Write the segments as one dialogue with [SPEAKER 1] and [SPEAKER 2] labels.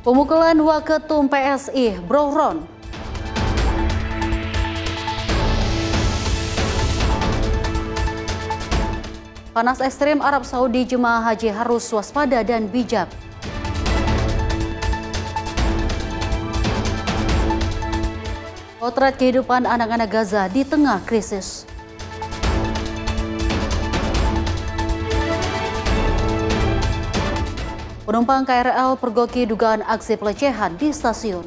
[SPEAKER 1] Pemukulan Waketum PSI Broron. Panas ekstrim Arab Saudi, jemaah haji harus waspada dan bijak. Potret kehidupan anak-anak Gaza di tengah krisis. Penumpang KRL pergoki dugaan aksi pelecehan di stasiun.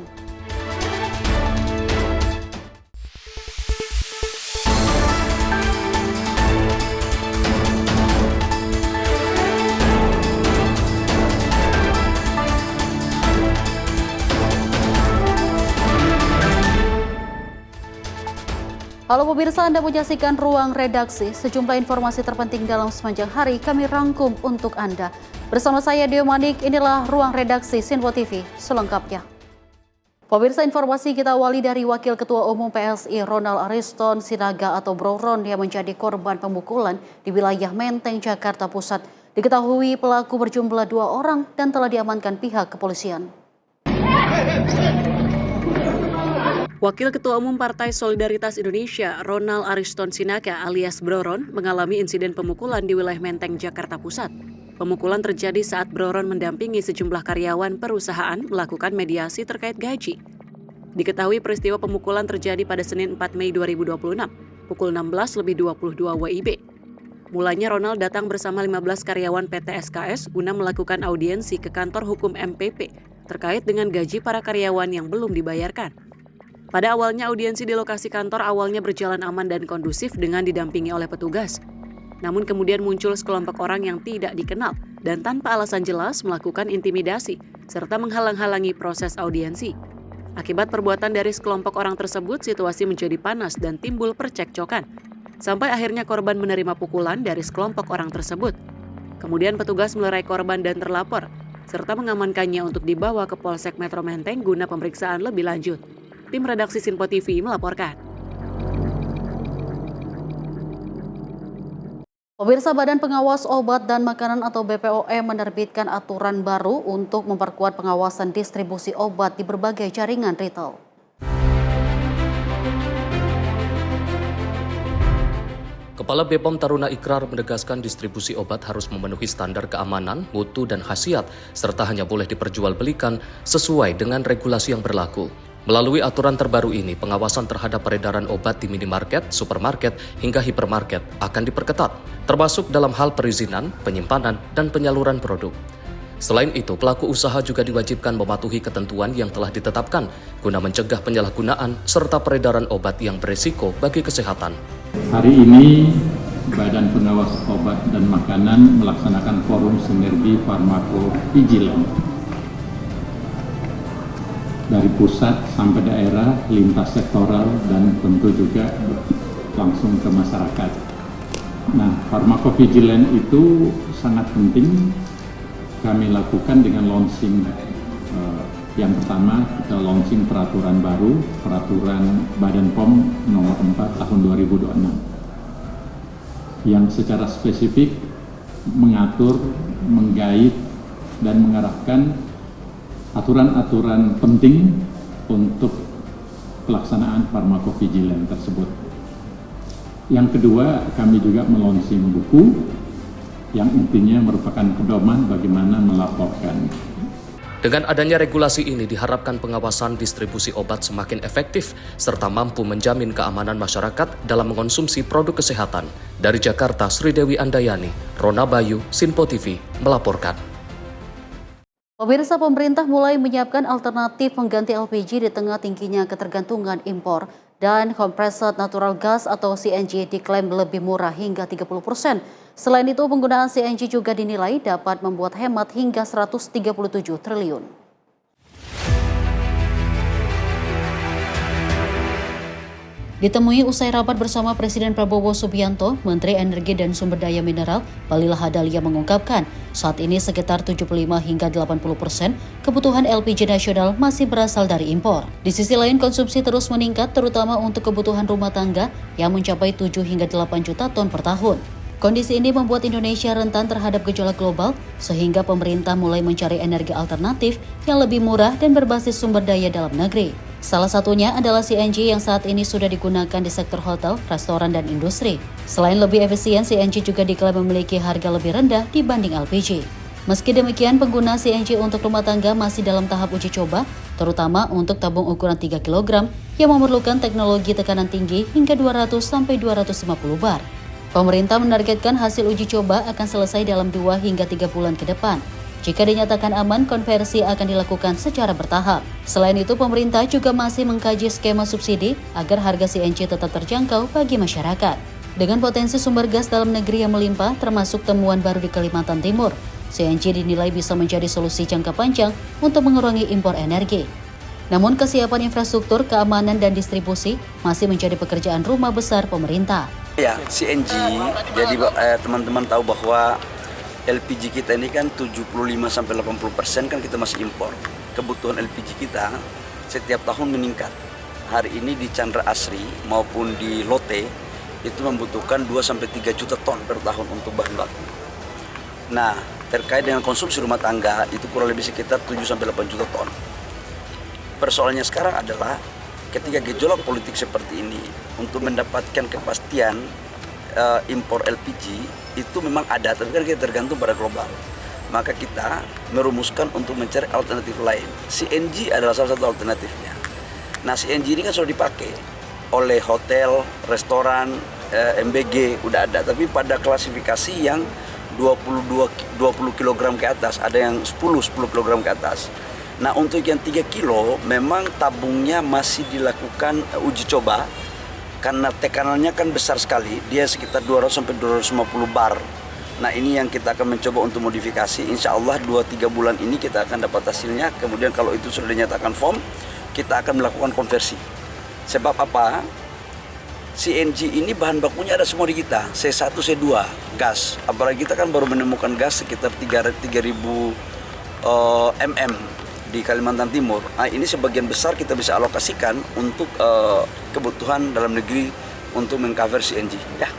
[SPEAKER 1] Halo pemirsa, Anda menyaksikan Ruang Redaksi. Sejumlah informasi terpenting dalam sepanjang hari kami rangkum untuk Anda. Bersama saya Deo Manik, inilah Ruang Redaksi Sinpo TV selengkapnya. Pemirsa, informasi kita awali dari Wakil Ketua Umum PSI Ronald Ariston Sinaga atau Broron yang menjadi korban pemukulan di wilayah Menteng, Jakarta Pusat. Diketahui pelaku berjumlah 2 orang dan telah diamankan pihak kepolisian. Wakil Ketua Umum Partai Solidaritas Indonesia, Ronald Ariston Sinaga alias Broron, mengalami insiden pemukulan di wilayah Menteng, Jakarta Pusat. Pemukulan terjadi saat Broron mendampingi sejumlah karyawan perusahaan melakukan mediasi terkait gaji. Diketahui peristiwa pemukulan terjadi pada Senin 4 Mei 2026, pukul 16.22 WIB. Mulanya Ronald datang bersama 15 karyawan PT SKS guna melakukan audiensi ke kantor hukum MPP terkait dengan gaji para karyawan yang belum dibayarkan. Pada awalnya audiensi di lokasi kantor awalnya berjalan aman dan kondusif dengan didampingi oleh petugas. Namun kemudian muncul sekelompok orang yang tidak dikenal dan tanpa alasan jelas melakukan intimidasi serta menghalang-halangi proses audiensi. Akibat perbuatan dari sekelompok orang tersebut, situasi menjadi panas dan timbul percekcokan. Sampai akhirnya korban menerima pukulan dari sekelompok orang tersebut. Kemudian petugas melerai korban dan terlapor, serta mengamankannya untuk dibawa ke Polsek Metro Menteng guna pemeriksaan lebih lanjut. Tim redaksi Sinpo TV melaporkan. Pemirsa, Badan Pengawas Obat dan Makanan atau BPOM menerbitkan aturan baru untuk memperkuat pengawasan distribusi obat di berbagai jaringan retail.
[SPEAKER 2] Kepala BPOM Taruna Ikrar menegaskan distribusi obat harus memenuhi standar keamanan, mutu, dan khasiat, serta hanya boleh diperjualbelikan sesuai dengan regulasi yang berlaku. Melalui aturan terbaru ini, pengawasan terhadap peredaran obat di minimarket, supermarket, hingga hipermarket akan diperketat, termasuk dalam hal perizinan, penyimpanan, dan penyaluran produk. Selain itu, pelaku usaha juga diwajibkan mematuhi ketentuan yang telah ditetapkan guna mencegah penyalahgunaan serta peredaran obat yang berisiko bagi kesehatan.
[SPEAKER 3] Hari ini, Badan Pengawas Obat dan Makanan melaksanakan forum sinergi farmakovigilan dari pusat sampai daerah, lintas sektoral, dan tentu juga langsung ke masyarakat. Nah, farmakovigilan itu sangat penting kami lakukan dengan launching. Yang pertama, kita launching peraturan baru, peraturan Badan POM nomor 4 tahun 2026, yang secara spesifik mengatur, menggait, dan mengarahkan aturan-aturan penting untuk pelaksanaan farmakovigilan tersebut. Yang kedua, kami juga melonsing buku yang intinya merupakan pedoman bagaimana melaporkan.
[SPEAKER 2] Dengan adanya regulasi ini diharapkan pengawasan distribusi obat semakin efektif serta mampu menjamin keamanan masyarakat dalam mengonsumsi produk kesehatan. Dari Jakarta, Sri Dewi Andayani, Rona Bayu, Sinpo TV melaporkan.
[SPEAKER 1] Pemirsa, pemerintah mulai menyiapkan alternatif pengganti LPG di tengah tingginya ketergantungan impor, dan kompresor natural gas atau CNG diklaim lebih murah hingga 30%. Selain itu, penggunaan CNG juga dinilai dapat membuat hemat hingga 137 triliun. Ditemui usai rapat bersama Presiden Prabowo Subianto, Menteri Energi dan Sumber Daya Mineral, Bahlil Lahadalia mengungkapkan, saat ini sekitar 75 hingga 80% kebutuhan LPG nasional masih berasal dari impor. Di sisi lain, konsumsi terus meningkat, terutama untuk kebutuhan rumah tangga yang mencapai 7 hingga 8 juta ton per tahun.
[SPEAKER 4] Kondisi ini membuat Indonesia rentan terhadap gejolak global, sehingga pemerintah mulai mencari energi alternatif yang lebih murah dan berbasis sumber daya dalam negeri. Salah satunya adalah CNG yang saat ini sudah digunakan di sektor hotel, restoran, dan industri. Selain lebih efisien, CNG juga diklaim memiliki harga lebih rendah dibanding LPG. Meski demikian, pengguna CNG untuk rumah tangga masih dalam tahap uji coba, terutama untuk tabung ukuran 3 kg yang memerlukan teknologi tekanan tinggi hingga 200-250 bar. Pemerintah menargetkan hasil uji coba akan selesai dalam 2 hingga 3 bulan ke depan. Jika dinyatakan aman, konversi akan dilakukan secara bertahap. Selain itu, pemerintah juga masih mengkaji skema subsidi agar harga CNG tetap terjangkau bagi masyarakat. Dengan potensi sumber gas dalam negeri yang melimpah, termasuk temuan baru di Kalimantan Timur, CNG dinilai bisa menjadi solusi jangka panjang untuk mengurangi impor energi. Namun, kesiapan infrastruktur, keamanan, dan distribusi masih menjadi pekerjaan rumah besar pemerintah.
[SPEAKER 5] Ya, CNG, jadi teman-teman tahu bahwa LPG kita ini kan 75-80% kan kita masih impor. Kebutuhan LPG kita setiap tahun meningkat. Hari ini di Chandra Asri maupun di Lote itu membutuhkan 2-3 juta ton per tahun untuk bahan baku. Nah, terkait dengan konsumsi rumah tangga itu kurang lebih sekitar 7-8 juta ton. Persoalannya sekarang adalah ketika gejolak politik seperti ini, untuk mendapatkan kepastian impor LPG itu memang ada, tapi kan kita tergantung pada global. Maka kita merumuskan untuk mencari alternatif lain. CNG adalah salah satu alternatifnya. Nah, CNG ini kan sudah dipakai oleh hotel, restoran, MBG, udah ada. Tapi pada klasifikasi yang 20 kg ke atas, ada yang 10 kg ke atas. Nah, untuk yang 3 kilo memang tabungnya masih dilakukan uji coba karena tekanannya kan besar sekali, dia sekitar 200-250 bar. Nah, ini yang kita akan mencoba untuk modifikasi. Insya Allah 2-3 bulan ini kita akan dapat hasilnya. Kemudian kalau itu sudah dinyatakan firm, kita akan melakukan konversi. Sebab apa? CNG ini bahan bakunya ada semua di kita, C1, C2, gas. Apalagi kita kan baru menemukan gas sekitar 3.000 mm di Kalimantan Timur. Nah, ini sebagian besar kita bisa alokasikan untuk kebutuhan dalam negeri untuk mengcover CNG. Ya.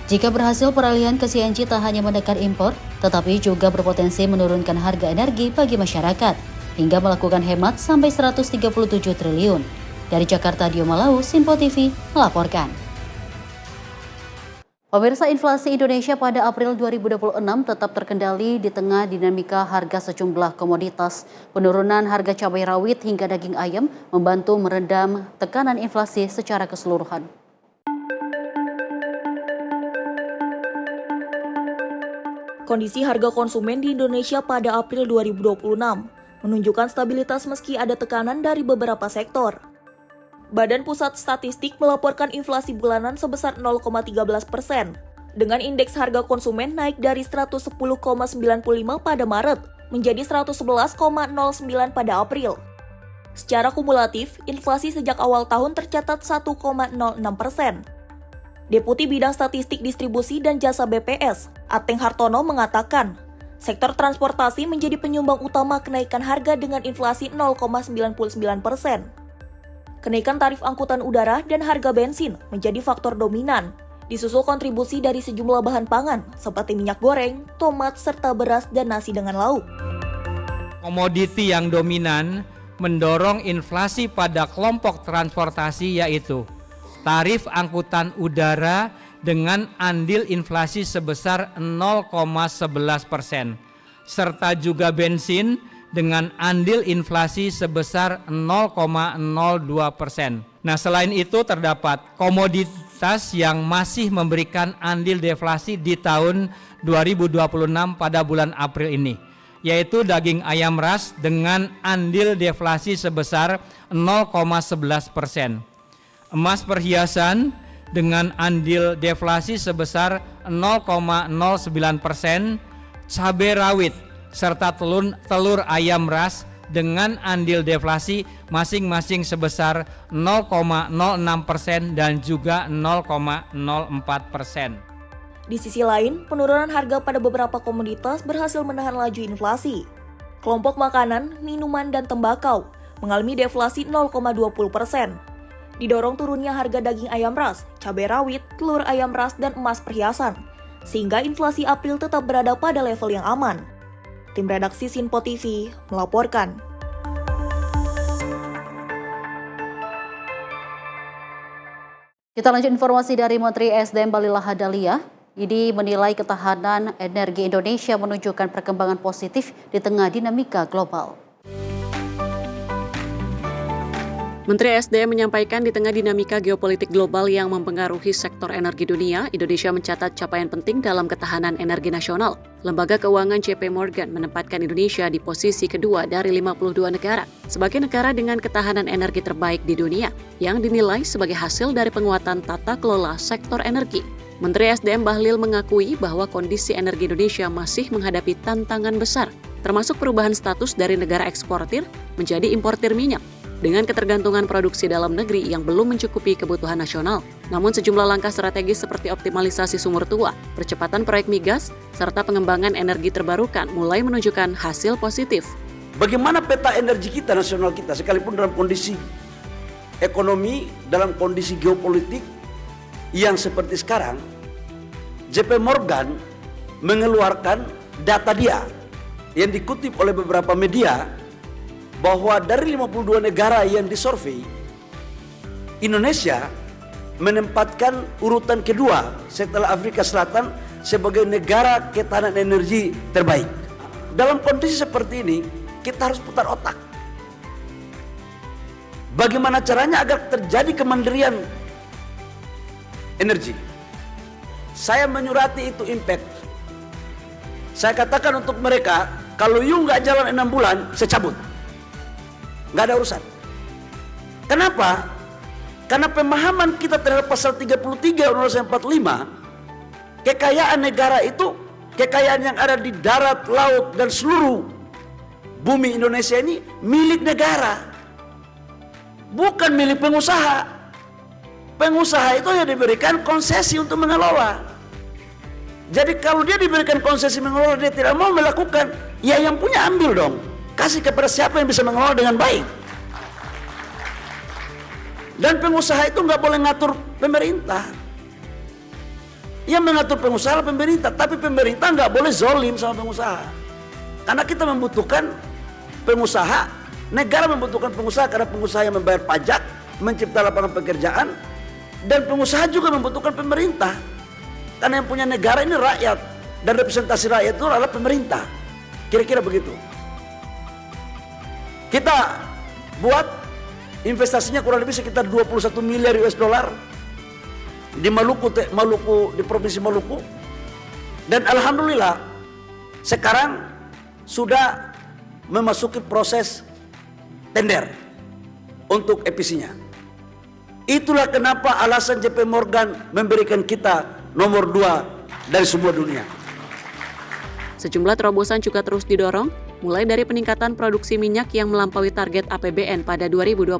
[SPEAKER 4] Jika berhasil, peralihan ke CNG tak hanya menekan impor, tetapi juga berpotensi menurunkan harga energi bagi masyarakat, hingga melakukan hemat sampai 137 triliun. Dari Jakarta, Dio Malau, Simpo TV melaporkan. Pemirsa, inflasi Indonesia pada April 2026 tetap terkendali di tengah dinamika harga sejumlah komoditas. Penurunan harga cabai rawit hingga daging ayam membantu meredam tekanan inflasi secara keseluruhan.
[SPEAKER 6] Kondisi harga konsumen di Indonesia pada April 2026 menunjukkan stabilitas meski ada tekanan dari beberapa sektor. Badan Pusat Statistik melaporkan inflasi bulanan sebesar 0,13%, dengan indeks harga konsumen naik dari 110,95 pada Maret menjadi 111,09 pada April. Secara kumulatif, inflasi sejak awal tahun tercatat 1,06%. Deputi Bidang Statistik Distribusi dan Jasa BPS, Ateng Hartono mengatakan, sektor transportasi menjadi penyumbang utama kenaikan harga dengan inflasi 0,99%. Kenaikan tarif angkutan udara dan harga bensin menjadi faktor dominan, disusul kontribusi dari sejumlah bahan pangan seperti minyak goreng, tomat, serta beras dan nasi dengan lauk.
[SPEAKER 7] Komoditi yang dominan mendorong inflasi pada kelompok transportasi yaitu tarif angkutan udara dengan andil inflasi sebesar 0,11%, serta juga bensin dengan andil inflasi sebesar 0,02%. Nah, selain itu terdapat komoditas yang masih memberikan andil deflasi di tahun 2026 pada bulan April ini, yaitu daging ayam ras dengan andil deflasi sebesar 0,11%. Emas perhiasan dengan andil deflasi sebesar 0,09%, cabai rawit serta telur ayam ras dengan andil deflasi masing-masing sebesar 0,06% dan juga 0,04%.
[SPEAKER 6] Di sisi lain, penurunan harga pada beberapa komoditas berhasil menahan laju inflasi. Kelompok makanan, minuman, dan tembakau mengalami deflasi 0,20%. Didorong turunnya harga daging ayam ras, cabai rawit, telur ayam ras, dan emas perhiasan. sehingga inflasi April tetap berada pada level yang aman. Tim redaksi Sinpo TV melaporkan.
[SPEAKER 4] Kita lanjut informasi dari Menteri SDM Bahlil Lahadalia. IDI menilai ketahanan energi Indonesia menunjukkan perkembangan positif di tengah dinamika global.
[SPEAKER 1] Menteri SDM menyampaikan di tengah dinamika geopolitik global yang mempengaruhi sektor energi dunia, Indonesia mencatat capaian penting dalam ketahanan energi nasional. Lembaga keuangan JP Morgan menempatkan Indonesia di posisi kedua dari 52 negara sebagai negara dengan ketahanan energi terbaik di dunia yang dinilai sebagai hasil dari penguatan tata kelola sektor energi. Menteri SDM Bahlil mengakui bahwa kondisi energi Indonesia masih menghadapi tantangan besar, termasuk perubahan status dari negara eksportir menjadi importir minyak, dengan ketergantungan produksi dalam negeri yang belum mencukupi kebutuhan nasional. Namun sejumlah langkah strategis seperti optimalisasi sumur tua, percepatan proyek migas, serta pengembangan energi terbarukan mulai menunjukkan hasil positif.
[SPEAKER 5] Bagaimana peta energi kita nasional kita sekalipun dalam kondisi ekonomi, dalam kondisi geopolitik yang seperti sekarang, JP Morgan mengeluarkan data dia yang dikutip oleh beberapa media bahwa dari 52 negara yang disurvei, Indonesia menempatkan urutan kedua setelah Afrika Selatan sebagai negara ketahanan energi terbaik. Dalam kondisi seperti ini, kita harus putar otak. Bagaimana caranya agar terjadi kemandirian energi? Saya menyurati itu impact. Saya katakan untuk mereka, kalau you nggak jalan 6 bulan, saya cabut. Nggak ada urusan. Kenapa? Karena pemahaman kita terhadap pasal 33 Undang-Undang 45, kekayaan negara itu kekayaan yang ada di darat, laut, dan seluruh bumi Indonesia ini milik negara, bukan milik pengusaha. Pengusaha itu yang diberikan konsesi untuk mengelola. Jadi kalau dia diberikan konsesi mengelola, dia tidak mau melakukan, ya yang punya ambil dong. Kasih kepada siapa yang bisa mengelola dengan baik. Dan pengusaha itu nggak boleh ngatur pemerintah. Yang mengatur pengusaha pemerintah, tapi pemerintah nggak boleh zolim sama pengusaha. Karena kita membutuhkan pengusaha, negara membutuhkan pengusaha karena pengusaha yang membayar pajak, mencipta lapangan pekerjaan, dan pengusaha juga membutuhkan pemerintah. Karena yang punya negara ini rakyat, dan representasi rakyat itu adalah pemerintah. Kira-kira begitu. Kita buat investasinya kurang lebih sekitar 21 miliar US dollar di Maluku, di Provinsi Maluku. Dan alhamdulillah sekarang sudah memasuki proses tender untuk EPC-nya. Itulah kenapa alasan JP Morgan memberikan kita nomor 2 dari semua dunia.
[SPEAKER 1] Sejumlah terobosan juga terus didorong, mulai dari peningkatan produksi minyak yang melampaui target APBN pada 2025,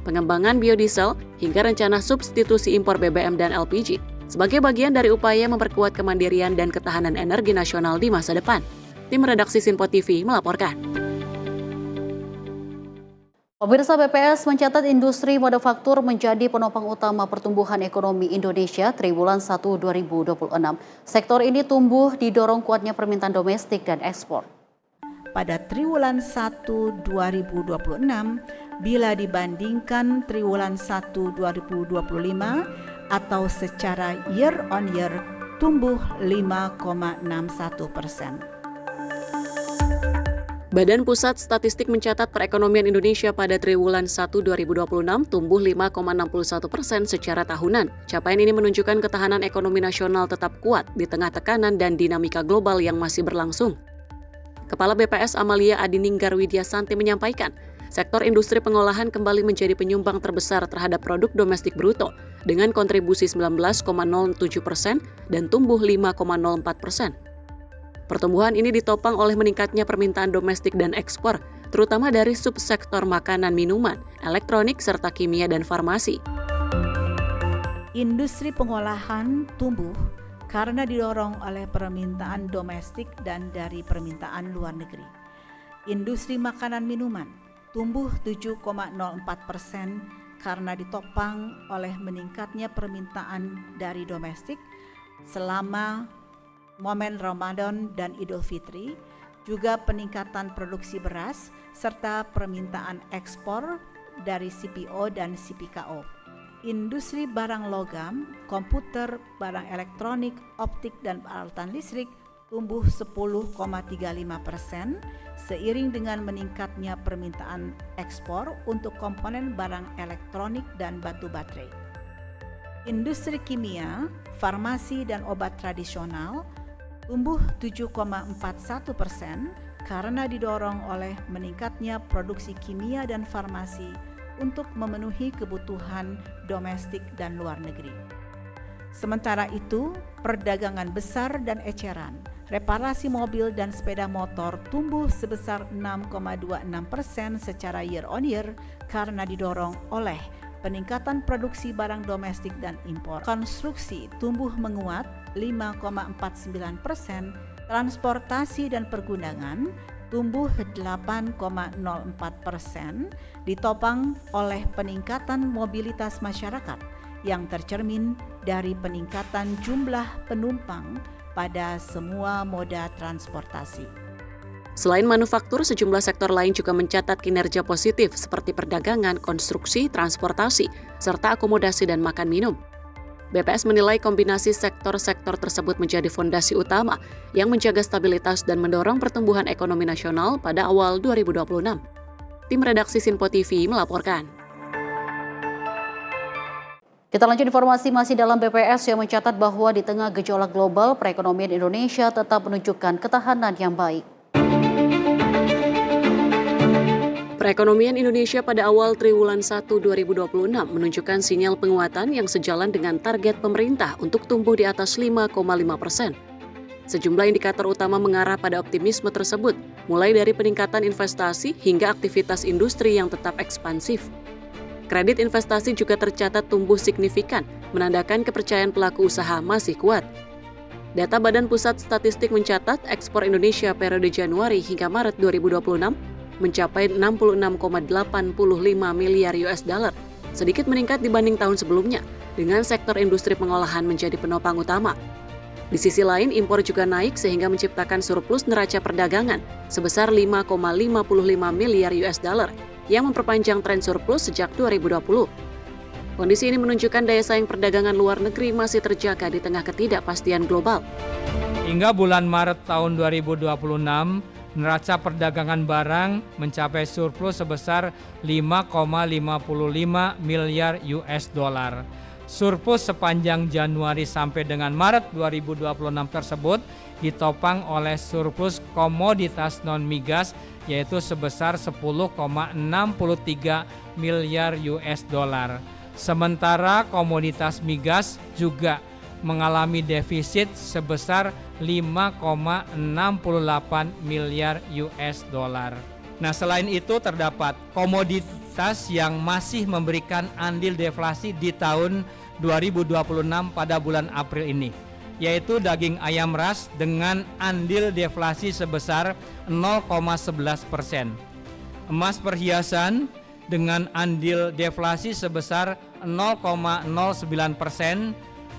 [SPEAKER 1] pengembangan biodiesel, hingga rencana substitusi impor BBM dan LPG, sebagai bagian dari upaya memperkuat kemandirian dan ketahanan energi nasional di masa depan. Tim redaksi Sinpo TV melaporkan.
[SPEAKER 4] Pemirsa, BPS mencatat industri manufaktur menjadi penopang utama pertumbuhan ekonomi Indonesia triwulan 1 2026. Sektor ini tumbuh didorong kuatnya permintaan domestik dan ekspor.
[SPEAKER 8] Pada triwulan 1 2026, bila dibandingkan triwulan 1 2025 atau secara year on year tumbuh 5,61%.
[SPEAKER 1] Badan Pusat Statistik mencatat perekonomian Indonesia pada triwulan 1 2026 tumbuh 5,61% secara tahunan. Capaian ini menunjukkan ketahanan ekonomi nasional tetap kuat di tengah tekanan dan dinamika global yang masih berlangsung. Kepala BPS Amalia Adininggar Widyasanti menyampaikan, sektor industri pengolahan kembali menjadi penyumbang terbesar terhadap produk domestik bruto dengan kontribusi 19,07% dan tumbuh 5,04%. Pertumbuhan ini ditopang oleh meningkatnya permintaan domestik dan ekspor, terutama dari subsektor makanan minuman, elektronik, serta kimia dan farmasi.
[SPEAKER 8] Industri pengolahan tumbuh karena didorong oleh permintaan domestik dan dari permintaan luar negeri. Industri makanan minuman tumbuh 7,04% karena ditopang oleh meningkatnya permintaan dari domestik selama momen Ramadan dan Idul Fitri, juga peningkatan produksi beras, serta permintaan ekspor dari CPO dan CPKO. Industri barang logam, komputer, barang elektronik, optik, dan peralatan listrik tumbuh 10,35% seiring dengan meningkatnya permintaan ekspor untuk komponen barang elektronik dan batu baterai. Industri kimia, farmasi, dan obat tradisional tumbuh 7,41% karena didorong oleh meningkatnya produksi kimia dan farmasi untuk memenuhi kebutuhan domestik dan luar negeri. Sementara itu, perdagangan besar dan eceran, reparasi mobil dan sepeda motor tumbuh sebesar 6,26% secara year on year karena didorong oleh peningkatan produksi barang domestik dan impor. Konstruksi tumbuh menguat 5,49%, transportasi dan pergundangan tumbuh 8,04%, ditopang oleh peningkatan mobilitas masyarakat yang tercermin dari peningkatan jumlah penumpang pada semua moda transportasi.
[SPEAKER 1] Selain manufaktur, sejumlah sektor lain juga mencatat kinerja positif seperti perdagangan, konstruksi, transportasi, serta akomodasi dan makan minum. BPS menilai kombinasi sektor-sektor tersebut menjadi fondasi utama yang menjaga stabilitas dan mendorong pertumbuhan ekonomi nasional pada awal 2026. Tim redaksi Sinpo TV melaporkan.
[SPEAKER 4] Kita lanjut informasi masih dalam BPS yang mencatat bahwa di tengah gejolak global, perekonomian Indonesia tetap menunjukkan ketahanan yang baik.
[SPEAKER 1] Perekonomian Indonesia pada awal triwulan 1 2026 menunjukkan sinyal penguatan yang sejalan dengan target pemerintah untuk tumbuh di atas 5,5%. Sejumlah indikator utama mengarah pada optimisme tersebut, mulai dari peningkatan investasi hingga aktivitas industri yang tetap ekspansif. Kredit investasi juga tercatat tumbuh signifikan, menandakan kepercayaan pelaku usaha masih kuat. Data Badan Pusat Statistik mencatat ekspor Indonesia periode Januari hingga Maret 2026 mencapai 66,85 miliar US dollar, sedikit meningkat dibanding tahun sebelumnya, dengan sektor industri pengolahan menjadi penopang utama. Di sisi lain, impor juga naik sehingga menciptakan surplus neraca perdagangan sebesar 5,55 miliar US dollar, yang memperpanjang tren surplus sejak 2020. Kondisi ini menunjukkan daya saing perdagangan luar negeri masih terjaga di tengah ketidakpastian global.
[SPEAKER 7] Hingga bulan Maret tahun 2026, neraca perdagangan barang mencapai surplus sebesar 5,55 miliar US dollar. Surplus sepanjang Januari sampai dengan Maret 2026 tersebut ditopang oleh surplus komoditas non-migas yaitu sebesar 10,63 miliar US dollar. Sementara komoditas migas juga mengalami defisit sebesar 5,68 miliar US dollar. Nah, selain itu terdapat komoditas yang masih memberikan andil deflasi di tahun 2026 pada bulan April ini, yaitu daging ayam ras dengan andil deflasi sebesar 0,11%. Emas perhiasan dengan andil deflasi sebesar 0,09%,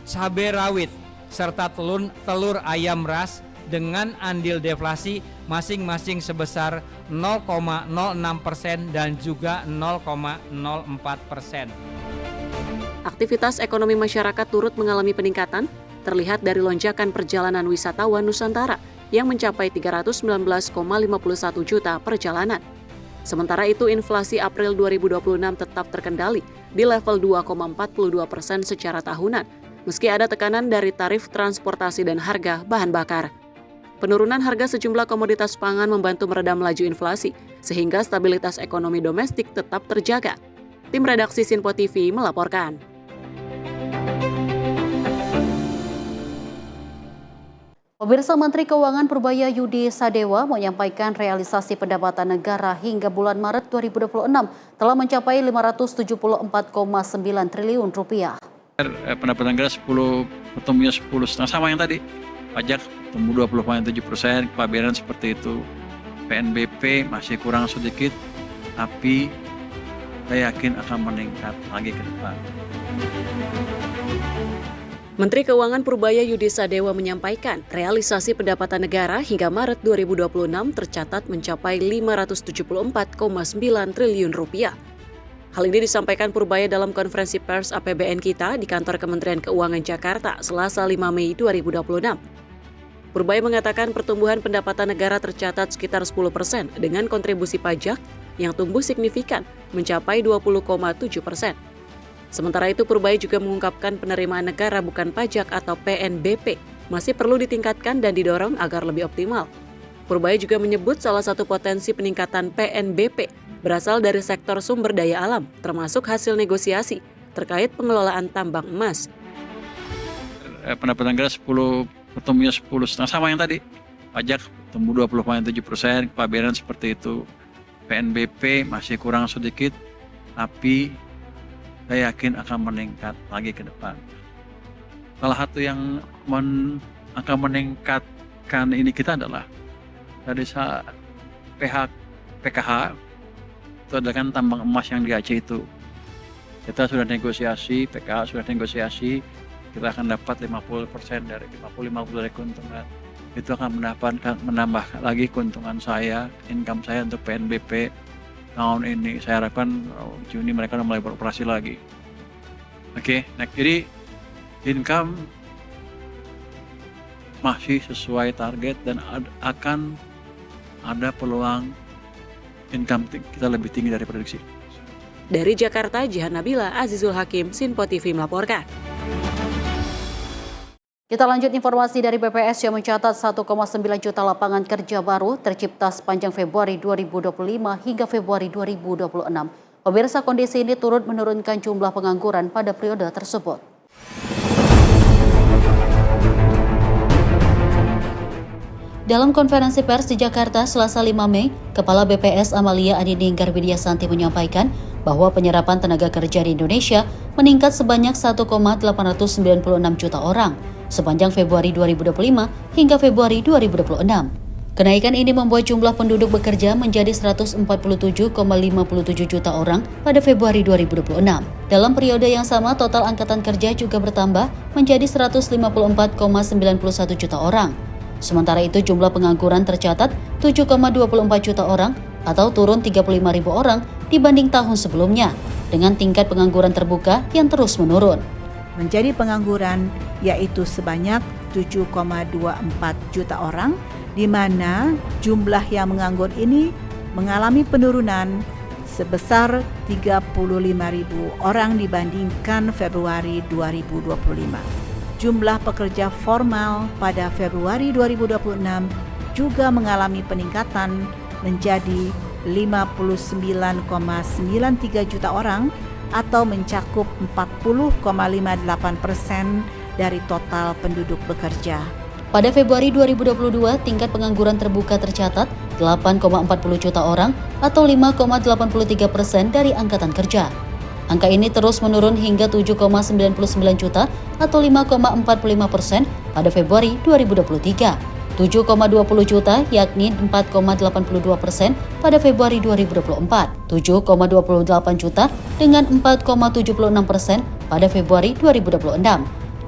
[SPEAKER 7] cabai rawit serta telur ayam ras dengan andil deflasi masing-masing sebesar 0,06% dan juga 0,04%.
[SPEAKER 1] Aktivitas ekonomi masyarakat turut mengalami peningkatan, terlihat dari lonjakan perjalanan wisatawan Nusantara yang mencapai 319,51 juta perjalanan. Sementara itu, inflasi April 2026 tetap terkendali di level 2,42% secara tahunan, meski ada tekanan dari tarif transportasi dan harga bahan bakar. Penurunan harga sejumlah komoditas pangan membantu meredam laju inflasi, sehingga stabilitas ekonomi domestik tetap terjaga. Tim redaksi Sinpo TV melaporkan.
[SPEAKER 4] Pemirsa, Menteri Keuangan Purbaya Yudi Sadewa menyampaikan realisasi pendapatan negara hingga bulan Maret 2026 telah mencapai 574,9 triliun rupiah.
[SPEAKER 9] Pendapatan negara tumbuhnya 10,5 sama yang tadi. Pajak tumbuh 20,7%, kepabeanan seperti itu. PNBP masih kurang sedikit, tapi saya yakin akan meningkat lagi ke depan.
[SPEAKER 1] Menteri Keuangan Purbaya Yudi Sadewa menyampaikan, realisasi pendapatan negara hingga Maret 2026 tercatat mencapai 574,9 triliun rupiah. Hal ini disampaikan Purbaya dalam konferensi pers APBN Kita di kantor Kementerian Keuangan Jakarta, Selasa 5 Mei 2026. Purbaya mengatakan pertumbuhan pendapatan negara tercatat sekitar 10% dengan kontribusi pajak yang tumbuh signifikan mencapai 20,7%. Sementara itu, Purbaya juga mengungkapkan penerimaan negara bukan pajak atau PNBP masih perlu ditingkatkan dan didorong agar lebih optimal. Purbaya juga menyebut salah satu potensi peningkatan PNBP berasal dari sektor sumber daya alam, termasuk hasil negosiasi terkait pengelolaan tambang emas.
[SPEAKER 9] Pendapatan negara 10 pertumbuhannya 10,5 sama yang tadi. Pajak tumbuh 20,7%, kepabeanan seperti itu. PNBP masih kurang sedikit, tapi saya yakin akan meningkat lagi ke depan. Salah satu yang akan meningkatkan ini kita adalah dari PKH itu adalah kan tambang emas yang di Aceh itu. Kita sudah negosiasi, PKH sudah negosiasi, kita akan dapat 50% dari 50 dari keuntungan. Itu akan menambah lagi keuntungan saya, income saya untuk PNBP. Tahun ini saya harapkan Juni mereka mulai beroperasi lagi. Oke, next. Jadi income masih sesuai target dan akan ada peluang income kita lebih tinggi dari prediksi.
[SPEAKER 1] Dari Jakarta, Jihan Nabila, Azizul Hakim, Sinpo TV melaporkan.
[SPEAKER 4] Kita lanjut informasi dari BPS yang mencatat 1,9 juta lapangan kerja baru tercipta sepanjang Februari 2025 hingga Februari 2026. Pemirsa, kondisi ini turut menurunkan jumlah pengangguran pada periode tersebut. Dalam konferensi pers di Jakarta Selasa 5 Mei, Kepala BPS Amalia Adininggar Widyasanti menyampaikan bahwa penyerapan tenaga kerja di Indonesia meningkat sebanyak 1,896 juta orang sepanjang Februari 2025 hingga Februari 2026. Kenaikan ini membuat jumlah penduduk bekerja menjadi 147,57 juta orang pada Februari 2026. Dalam periode yang sama, total angkatan kerja juga bertambah menjadi 154,91 juta orang. Sementara itu, jumlah pengangguran tercatat 7,24 juta orang atau turun 35.000 orang dibanding tahun sebelumnya, dengan tingkat pengangguran terbuka yang terus menurun.
[SPEAKER 8] Menjadi pengangguran yaitu sebanyak 7,24 juta orang, di mana jumlah yang menganggur ini mengalami penurunan sebesar 35.000 orang dibandingkan Februari 2025. Jumlah pekerja formal pada Februari 2026 juga mengalami peningkatan menjadi 59,93 juta orang atau mencakup 40,58% dari total penduduk bekerja.
[SPEAKER 4] Pada Februari 2022, tingkat pengangguran terbuka tercatat 8,40 juta orang atau 5,83% dari angkatan kerja. Angka ini terus menurun hingga 7,99 juta atau 5,45% pada Februari 2023. 7,20 juta yakni 4,82% pada Februari 2024, 7,28 juta dengan 4,76% pada Februari 2026,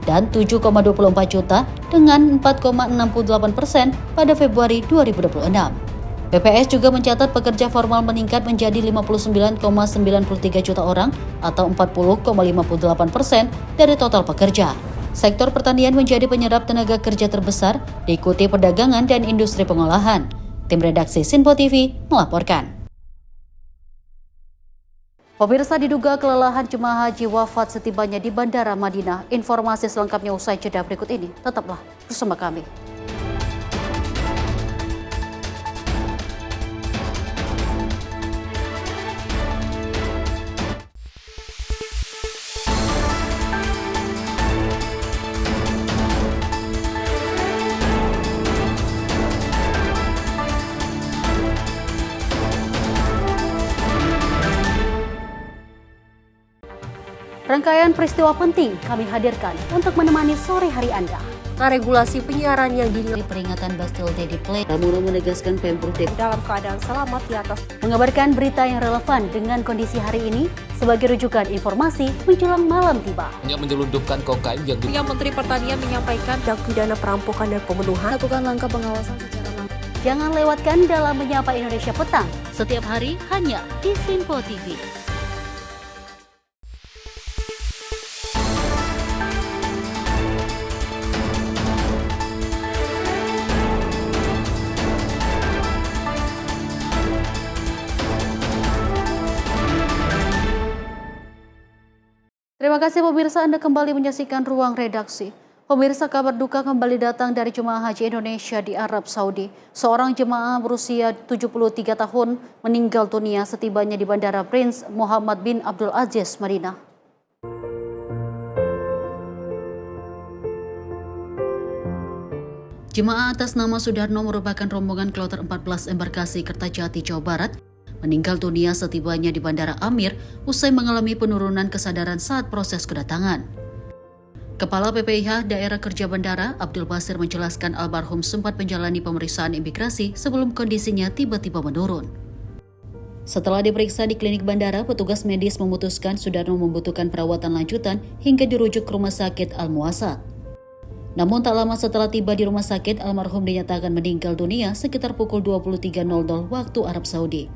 [SPEAKER 4] dan 7,24 juta dengan 4,68% pada Februari 2026. BPS juga mencatat pekerja formal meningkat menjadi 59,93 juta orang atau 40,58% dari total pekerja. Sektor pertanian menjadi penyerap tenaga kerja terbesar, diikuti perdagangan dan industri pengolahan. Tim redaksi Sinpo TV melaporkan. Pemirsa, diduga kelelahan jemaah haji wafat setibanya di Bandara Madinah. Informasi selengkapnya usai jeda berikut ini. Tetaplah bersama kami. Rangkaian peristiwa penting kami hadirkan untuk menemani sore hari Anda.
[SPEAKER 10] Regulasi penyiaran yang dinilai
[SPEAKER 4] Peringatan Bastille Day di Play, Pramono menegaskan Pemprov DKI
[SPEAKER 10] dalam keadaan selamat di atas
[SPEAKER 4] mengabarkan berita yang relevan dengan kondisi hari ini sebagai rujukan informasi menjelang malam tiba.
[SPEAKER 2] Hanya menyelundupkan kokain yang
[SPEAKER 10] Menteri Pertanian menyampaikan tindak pidana perampokan dan pembunuhan.
[SPEAKER 4] Lakukan langkah pengawasan secara langsung. Jangan lewatkan dalam Menyapa Indonesia Petang setiap hari hanya di Sinpo TV. Terima kasih pemirsa, Anda kembali menyaksikan Ruang Redaksi. Pemirsa, kabar duka kembali datang dari jemaah haji Indonesia di Arab Saudi. Seorang jemaah berusia 73 tahun meninggal dunia setibanya di Bandara Prince Muhammad bin Abdul Aziz, Madinah. Jemaah atas nama Sudarno merupakan rombongan kloter 14 embarkasi Kertajati, Jawa Barat, meninggal dunia setibanya di Bandara Amir usai mengalami penurunan kesadaran saat proses kedatangan. Kepala PPIH Daerah Kerja Bandara, Abdul Basir, menjelaskan almarhum sempat menjalani pemeriksaan imigrasi sebelum kondisinya tiba-tiba menurun. Setelah diperiksa di klinik bandara, petugas medis memutuskan Sudarno membutuhkan perawatan lanjutan hingga dirujuk ke Rumah Sakit Al-Muwassat. Namun tak lama setelah tiba di rumah sakit, almarhum dinyatakan meninggal dunia sekitar pukul 23.00 waktu Arab Saudi.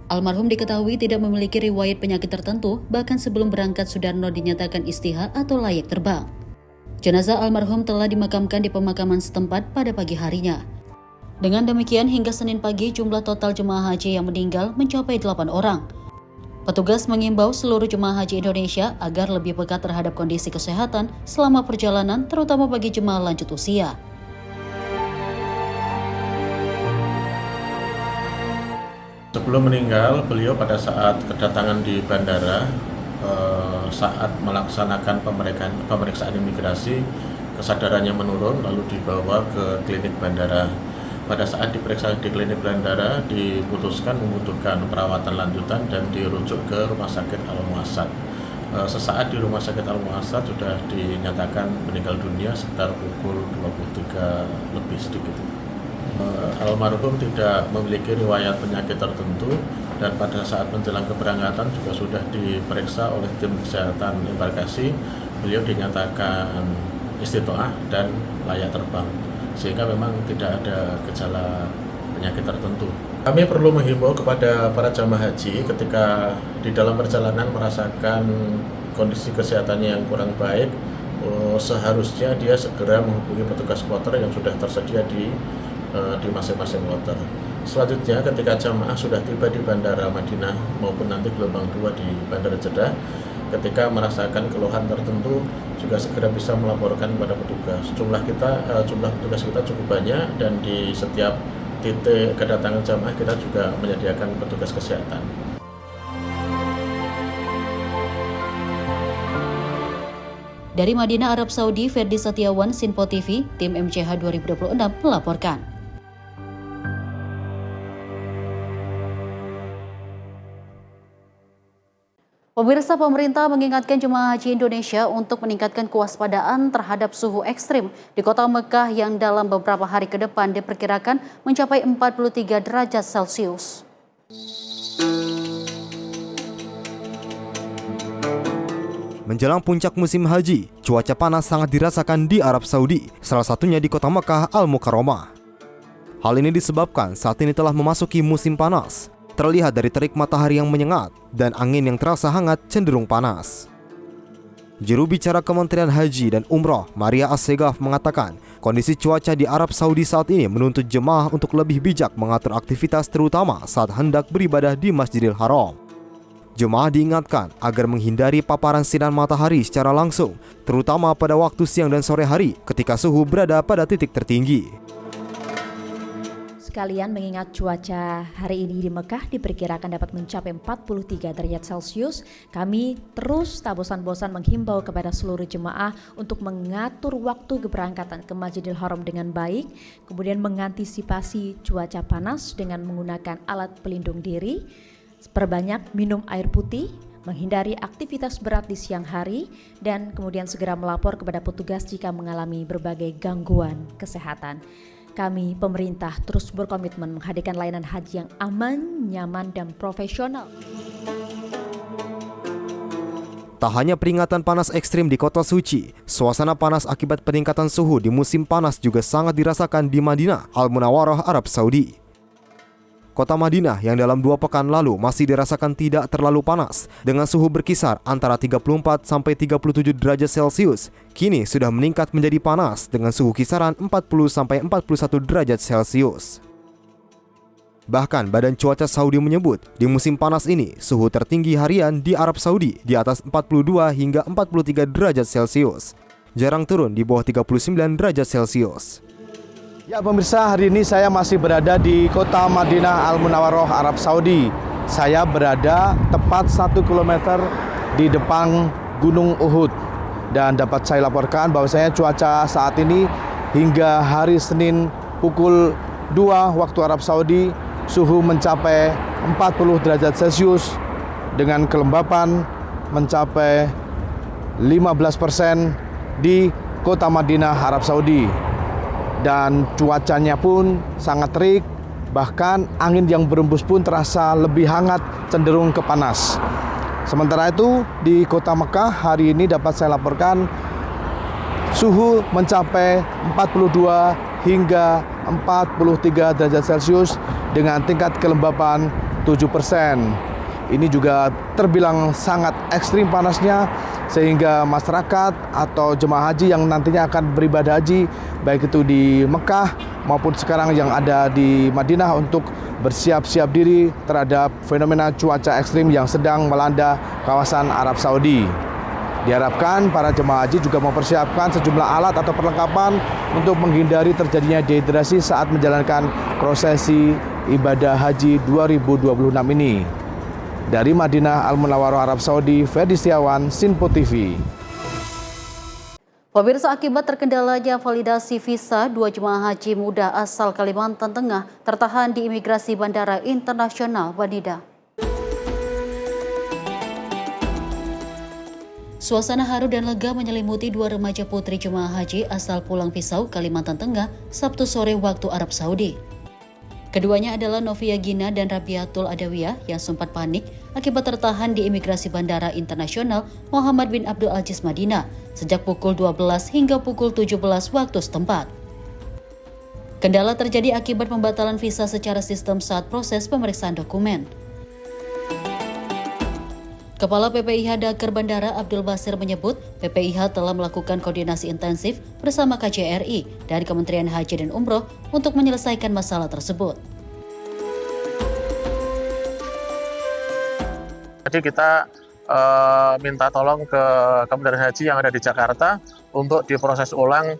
[SPEAKER 4] Almarhum diketahui tidak memiliki riwayat penyakit tertentu, bahkan sebelum berangkat Sudarno dinyatakan istihha atau layak terbang. Jenazah almarhum telah dimakamkan di pemakaman setempat pada pagi harinya. Dengan demikian, hingga Senin pagi jumlah total jemaah haji yang meninggal mencapai 8 orang. Petugas mengimbau seluruh jemaah haji Indonesia agar lebih peka terhadap kondisi kesehatan selama perjalanan, terutama bagi jemaah lanjut usia.
[SPEAKER 11] Sebelum meninggal, beliau pada saat kedatangan di bandara, saat melaksanakan pemeriksaan imigrasi, kesadarannya menurun lalu dibawa ke klinik bandara. Pada saat diperiksa di klinik bandara, diputuskan membutuhkan perawatan lanjutan dan dirujuk ke Rumah Sakit Al-Muwassat. Sesaat di Rumah Sakit Al-Muwassat sudah dinyatakan meninggal dunia sekitar pukul 23 lebih sedikit. Almarhum tidak memiliki riwayat penyakit tertentu dan pada saat menjelang keberangkatan juga sudah diperiksa oleh tim kesehatan embarkasi. Beliau dinyatakan istitoah dan layak terbang, sehingga memang tidak ada gejala penyakit tertentu. Kami perlu menghimbau kepada para jamaah haji ketika di dalam perjalanan merasakan kondisi kesehatannya yang kurang baik, seharusnya dia segera menghubungi petugas kloter yang sudah tersedia di masing-masing kloter. Selanjutnya, ketika jamaah sudah tiba di Bandara Madinah maupun nanti gelombang 2 di Bandara Jeddah, ketika merasakan keluhan tertentu juga segera bisa melaporkan pada petugas. Jumlah petugas kita cukup banyak dan di setiap titik kedatangan jamaah kita juga menyediakan petugas kesehatan.
[SPEAKER 4] Dari Madinah, Arab Saudi, Ferdi Setiawan, Sinpo TV, tim MCH 2026 melaporkan. Pemirsa, pemerintah mengingatkan jemaah haji Indonesia untuk meningkatkan kewaspadaan terhadap suhu ekstrim di kota Mekah yang dalam beberapa hari ke depan diperkirakan mencapai 43 derajat Celcius.
[SPEAKER 12] Menjelang puncak musim haji, cuaca panas sangat dirasakan di Arab Saudi, salah satunya di kota Mekah Al-Mukarramah. Hal ini disebabkan saat ini telah memasuki musim panas. Terlihat dari terik matahari yang menyengat dan angin yang terasa hangat cenderung panas. Juru bicara Kementerian Haji dan Umroh, Maria Assegaf, mengatakan kondisi cuaca di Arab Saudi saat ini menuntut jemaah untuk lebih bijak mengatur aktivitas terutama saat hendak beribadah di Masjidil Haram. Jemaah diingatkan agar menghindari paparan sinar matahari secara langsung, terutama pada waktu siang dan sore hari ketika suhu berada pada titik tertinggi.
[SPEAKER 13] sekalian, mengingat cuaca hari ini di Mekah diperkirakan dapat mencapai 43 derajat Celcius, kami terus tak bosan-bosan menghimbau kepada seluruh jemaah untuk mengatur waktu keberangkatan ke Masjidil Haram dengan baik, kemudian mengantisipasi cuaca panas dengan menggunakan alat pelindung diri, perbanyak minum air putih, menghindari aktivitas berat di siang hari, dan kemudian segera melapor kepada petugas jika mengalami berbagai gangguan kesehatan. Kami, pemerintah, terus berkomitmen menghadirkan layanan haji yang aman, nyaman, dan profesional.
[SPEAKER 12] Tak hanya peringatan panas ekstrim di kota suci, suasana panas akibat peningkatan suhu di musim panas juga sangat dirasakan di Madinah, Al-Munawwarah, Arab Saudi. Kota Madinah yang dalam 2 pekan lalu masih dirasakan tidak terlalu panas dengan suhu berkisar antara 34 sampai 37 derajat Celcius, kini sudah meningkat menjadi panas dengan suhu kisaran 40 sampai 41 derajat Celcius. Bahkan Badan Cuaca Saudi menyebut di musim panas ini suhu tertinggi harian di Arab Saudi di atas 42 hingga 43 derajat Celcius, jarang turun di bawah 39 derajat Celcius.
[SPEAKER 14] Ya pemirsa, hari ini saya masih berada di kota Madinah Al-Munawwarah, Arab Saudi. Saya berada tepat 1 km di depan Gunung Uhud. Dan dapat saya laporkan bahwasanya cuaca saat ini hingga hari Senin pukul 2 waktu Arab Saudi, suhu mencapai 40 derajat Celcius dengan kelembapan mencapai 15% di kota Madinah, Arab Saudi. Dan cuacanya pun sangat terik, bahkan angin yang berembus pun terasa lebih hangat, cenderung ke panas. Sementara itu di kota Mekah hari ini dapat saya laporkan suhu mencapai 42 hingga 43 derajat Celcius dengan tingkat kelembapan 7%. Ini juga terbilang sangat ekstrim panasnya, sehingga masyarakat atau jemaah haji yang nantinya akan beribadah haji baik itu di Mekah maupun sekarang yang ada di Madinah untuk bersiap-siap diri terhadap fenomena cuaca ekstrim yang sedang melanda kawasan Arab Saudi. Diharapkan para jemaah haji juga mempersiapkan sejumlah alat atau perlengkapan untuk menghindari terjadinya dehidrasi saat menjalankan prosesi ibadah haji 2026 ini. Dari Madinah Al-Munawwarah, Arab Saudi, Ferdi Setiawan, Sinpo TV.
[SPEAKER 4] Pemirsa, akibat terkendalanya validasi visa, 2 jemaah haji muda asal Kalimantan Tengah tertahan di imigrasi Bandara Internasional Madinah. Suasana haru dan lega menyelimuti 2 remaja putri jemaah haji asal Pulang Pisau, Kalimantan Tengah, Sabtu sore waktu Arab Saudi. Keduanya adalah Novia Gina dan Rabiatul Adawiyah yang sempat panik akibat tertahan di imigrasi Bandara Internasional Muhammad bin Abdul Aziz Madinah sejak pukul 12 hingga pukul 17 waktu setempat. Kendala terjadi akibat pembatalan visa secara sistem saat proses pemeriksaan dokumen. Kepala PPIH Daker Bandara Abdul Basir menyebut PPIH telah melakukan koordinasi intensif bersama KJRI dari Kementerian Haji dan Umroh untuk menyelesaikan masalah tersebut.
[SPEAKER 11] Jadi kita minta tolong ke Kementerian Haji yang ada di Jakarta untuk diproses ulang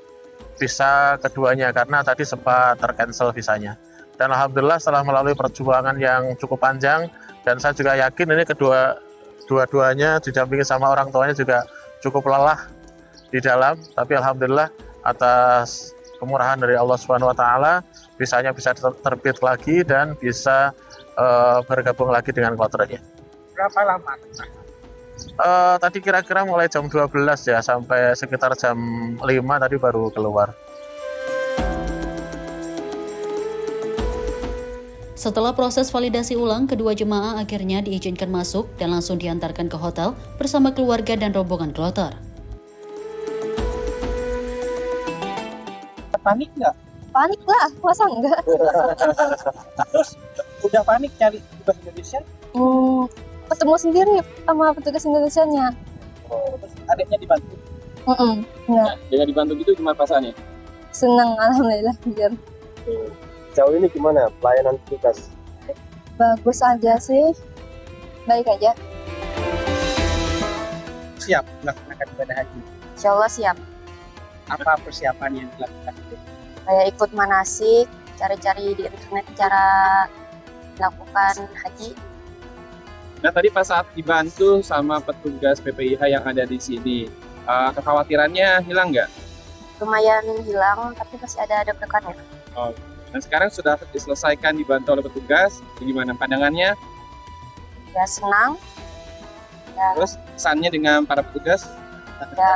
[SPEAKER 11] visa keduanya karena tadi sempat tercancel visanya. Dan alhamdulillah setelah melalui perjuangan yang cukup panjang, dan saya juga yakin ini dua-duanya didampingi sama orang tuanya juga cukup lelah di dalam, tapi alhamdulillah atas kemurahan dari Allah Subhanahu wa taala visanya bisa terbit lagi dan bisa bergabung lagi dengan kontraknya.
[SPEAKER 15] Berapa lama?
[SPEAKER 11] Tadi kira-kira mulai jam 12 ya sampai sekitar jam 5 tadi baru keluar.
[SPEAKER 4] Setelah proses validasi ulang, kedua jemaah akhirnya diizinkan masuk dan langsung diantarkan ke hotel bersama keluarga dan rombongan kloter.
[SPEAKER 15] Panik nggak?
[SPEAKER 10] Panik lah, masa enggak?
[SPEAKER 15] Terus udah panik cari petugas Indonesia?
[SPEAKER 10] Ketemu sendiri sama petugas Indonesianya.
[SPEAKER 15] Terus adiknya dibantu?
[SPEAKER 10] Nah.
[SPEAKER 15] Dengan dibantu gitu gimana perasaannya?
[SPEAKER 10] Senang, alhamdulillah.
[SPEAKER 15] Jauh ini gimana pelayanan petugas?
[SPEAKER 10] Bagus aja sih, baik aja.
[SPEAKER 15] Siap melaksanakan ibadah haji?
[SPEAKER 10] Insya Allah siap.
[SPEAKER 15] Apa persiapan yang dilakukan?
[SPEAKER 10] Kayak ikut manasik,
[SPEAKER 16] cari-cari di internet cara melakukan haji.
[SPEAKER 15] Nah tadi pas saat dibantu sama petugas PPIH yang ada di sini, kekhawatirannya hilang nggak?
[SPEAKER 16] Lumayan hilang, tapi masih ada deg-degan ya.
[SPEAKER 15] Oh, dan sekarang sudah diselesaikan, dibantu oleh petugas, gimana pandangannya?
[SPEAKER 16] Ya senang. Ya,
[SPEAKER 15] terus kesannya dengan para petugas?
[SPEAKER 16] Ya,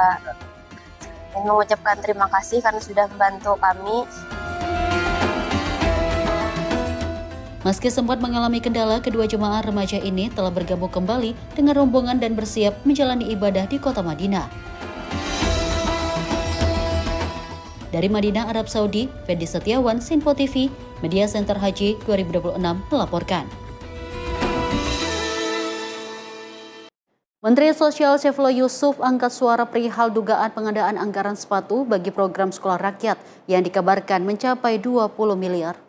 [SPEAKER 16] ingin mengucapkan terima kasih karena sudah membantu kami.
[SPEAKER 4] Meski sempat mengalami kendala, kedua jemaah remaja ini telah bergabung kembali dengan rombongan dan bersiap menjalani ibadah di kota Madinah. Dari Madinah, Arab Saudi, Fendi Setiawan, Sinpo TV, Media Center Haji 2026 melaporkan. Menteri Sosial Saifullah Yusuf angkat suara perihal dugaan pengadaan anggaran sepatu bagi program sekolah rakyat yang dikabarkan mencapai 20 miliar.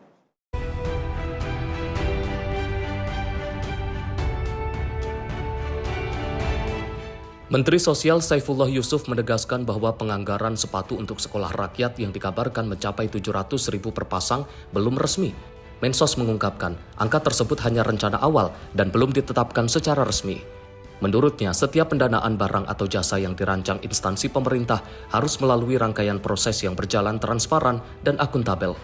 [SPEAKER 2] Menteri Sosial Saifullah Yusuf menegaskan bahwa penganggaran sepatu untuk sekolah rakyat yang dikabarkan mencapai 700.000 per pasang belum resmi. Mensos mengungkapkan, angka tersebut hanya rencana awal dan belum ditetapkan secara resmi. Menurutnya, setiap pendanaan barang atau jasa yang dirancang instansi pemerintah harus melalui rangkaian proses yang berjalan transparan dan akuntabel.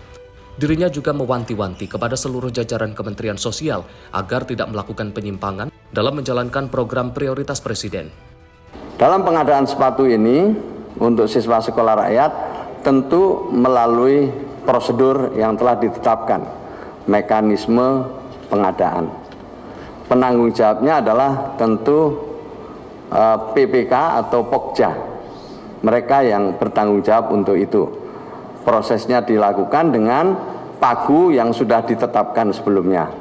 [SPEAKER 2] Dirinya juga mewanti-wanti kepada seluruh jajaran Kementerian Sosial agar tidak melakukan penyimpangan dalam menjalankan program prioritas Presiden.
[SPEAKER 5] Dalam pengadaan sepatu ini untuk siswa sekolah rakyat tentu melalui prosedur yang telah ditetapkan, mekanisme pengadaan. Penanggung jawabnya adalah tentu PPK atau Pokja, mereka yang bertanggung jawab untuk itu. Prosesnya dilakukan dengan pagu yang sudah ditetapkan sebelumnya.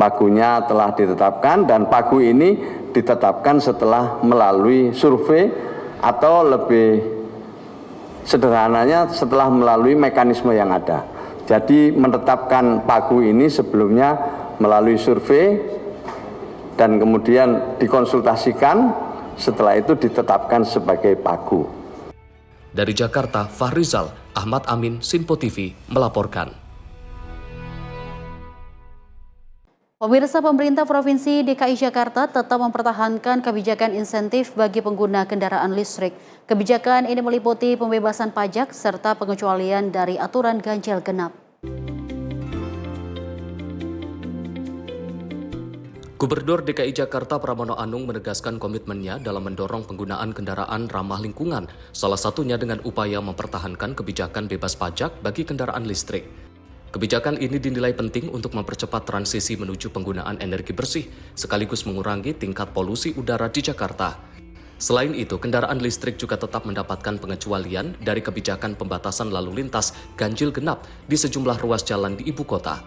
[SPEAKER 5] Pagunya telah ditetapkan dan pagu ini ditetapkan setelah melalui survei atau lebih sederhananya setelah melalui mekanisme yang ada. Jadi menetapkan pagu ini sebelumnya melalui survei dan kemudian dikonsultasikan, setelah itu ditetapkan sebagai pagu.
[SPEAKER 2] Dari Jakarta, Fahrizal, Ahmad Amin, Sinpo TV melaporkan.
[SPEAKER 4] Pemirsa, pemerintah Provinsi DKI Jakarta tetap mempertahankan kebijakan insentif bagi pengguna kendaraan listrik. Kebijakan ini meliputi pembebasan pajak serta pengecualian dari aturan ganjil genap.
[SPEAKER 2] Gubernur DKI Jakarta Pramono Anung menegaskan komitmennya dalam mendorong penggunaan kendaraan ramah lingkungan, salah satunya dengan upaya mempertahankan kebijakan bebas pajak bagi kendaraan listrik. Kebijakan ini dinilai penting untuk mempercepat transisi menuju penggunaan energi bersih, sekaligus mengurangi tingkat polusi udara di Jakarta. Selain itu, kendaraan listrik juga tetap mendapatkan pengecualian dari kebijakan pembatasan lalu lintas ganjil genap di sejumlah ruas jalan di ibu kota.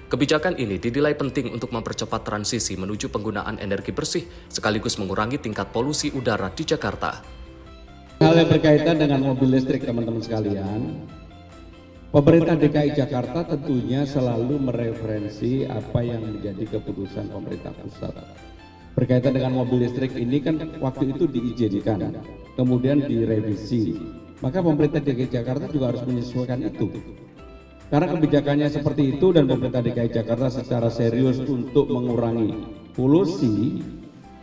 [SPEAKER 2] Kebijakan ini dinilai penting untuk mempercepat transisi menuju penggunaan energi bersih, sekaligus mengurangi tingkat polusi udara di Jakarta.
[SPEAKER 17] Hal yang berkaitan dengan mobil listrik, teman-teman sekalian, pemerintah DKI Jakarta tentunya selalu mereferensi apa yang menjadi keputusan pemerintah pusat. Berkaitan dengan mobil listrik ini kan waktu itu diizinkan, kemudian direvisi. Maka pemerintah DKI Jakarta juga harus menyesuaikan itu. Karena kebijakannya seperti itu dan pemerintah DKI Jakarta secara serius untuk mengurangi polusi,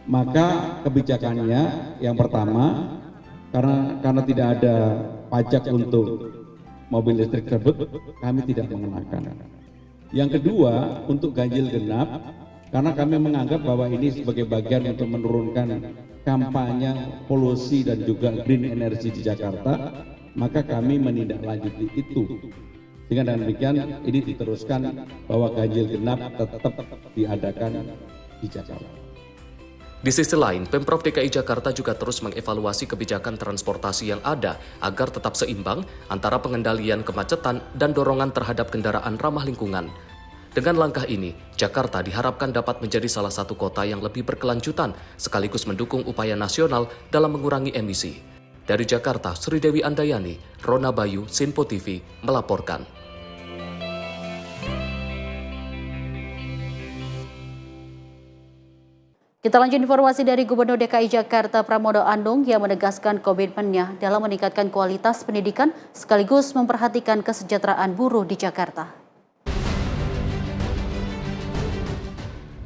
[SPEAKER 17] maka kebijakannya yang pertama, karena tidak ada pajak untuk mobil listrik tersebut, kami tidak mengenakan. Yang kedua, untuk ganjil genap, karena kami menganggap bahwa ini sebagai bagian untuk menurunkan kampanye polusi dan juga green energy di Jakarta, maka kami menindaklanjuti itu. Dengan demikian, ini diteruskan bahwa ganjil genap tetap diadakan di Jakarta.
[SPEAKER 2] Di sisi lain, Pemprov DKI Jakarta juga terus mengevaluasi kebijakan transportasi yang ada agar tetap seimbang antara pengendalian kemacetan dan dorongan terhadap kendaraan ramah lingkungan. Dengan langkah ini, Jakarta diharapkan dapat menjadi salah satu kota yang lebih berkelanjutan sekaligus mendukung upaya nasional dalam mengurangi emisi. Dari Jakarta, Sri Dewi Andayani, Rona Bayu, Sinpo TV melaporkan.
[SPEAKER 4] Kita lanjut informasi dari Gubernur DKI Jakarta Pramono Anung yang menegaskan komitmennya dalam meningkatkan kualitas pendidikan sekaligus memperhatikan kesejahteraan buruh di Jakarta.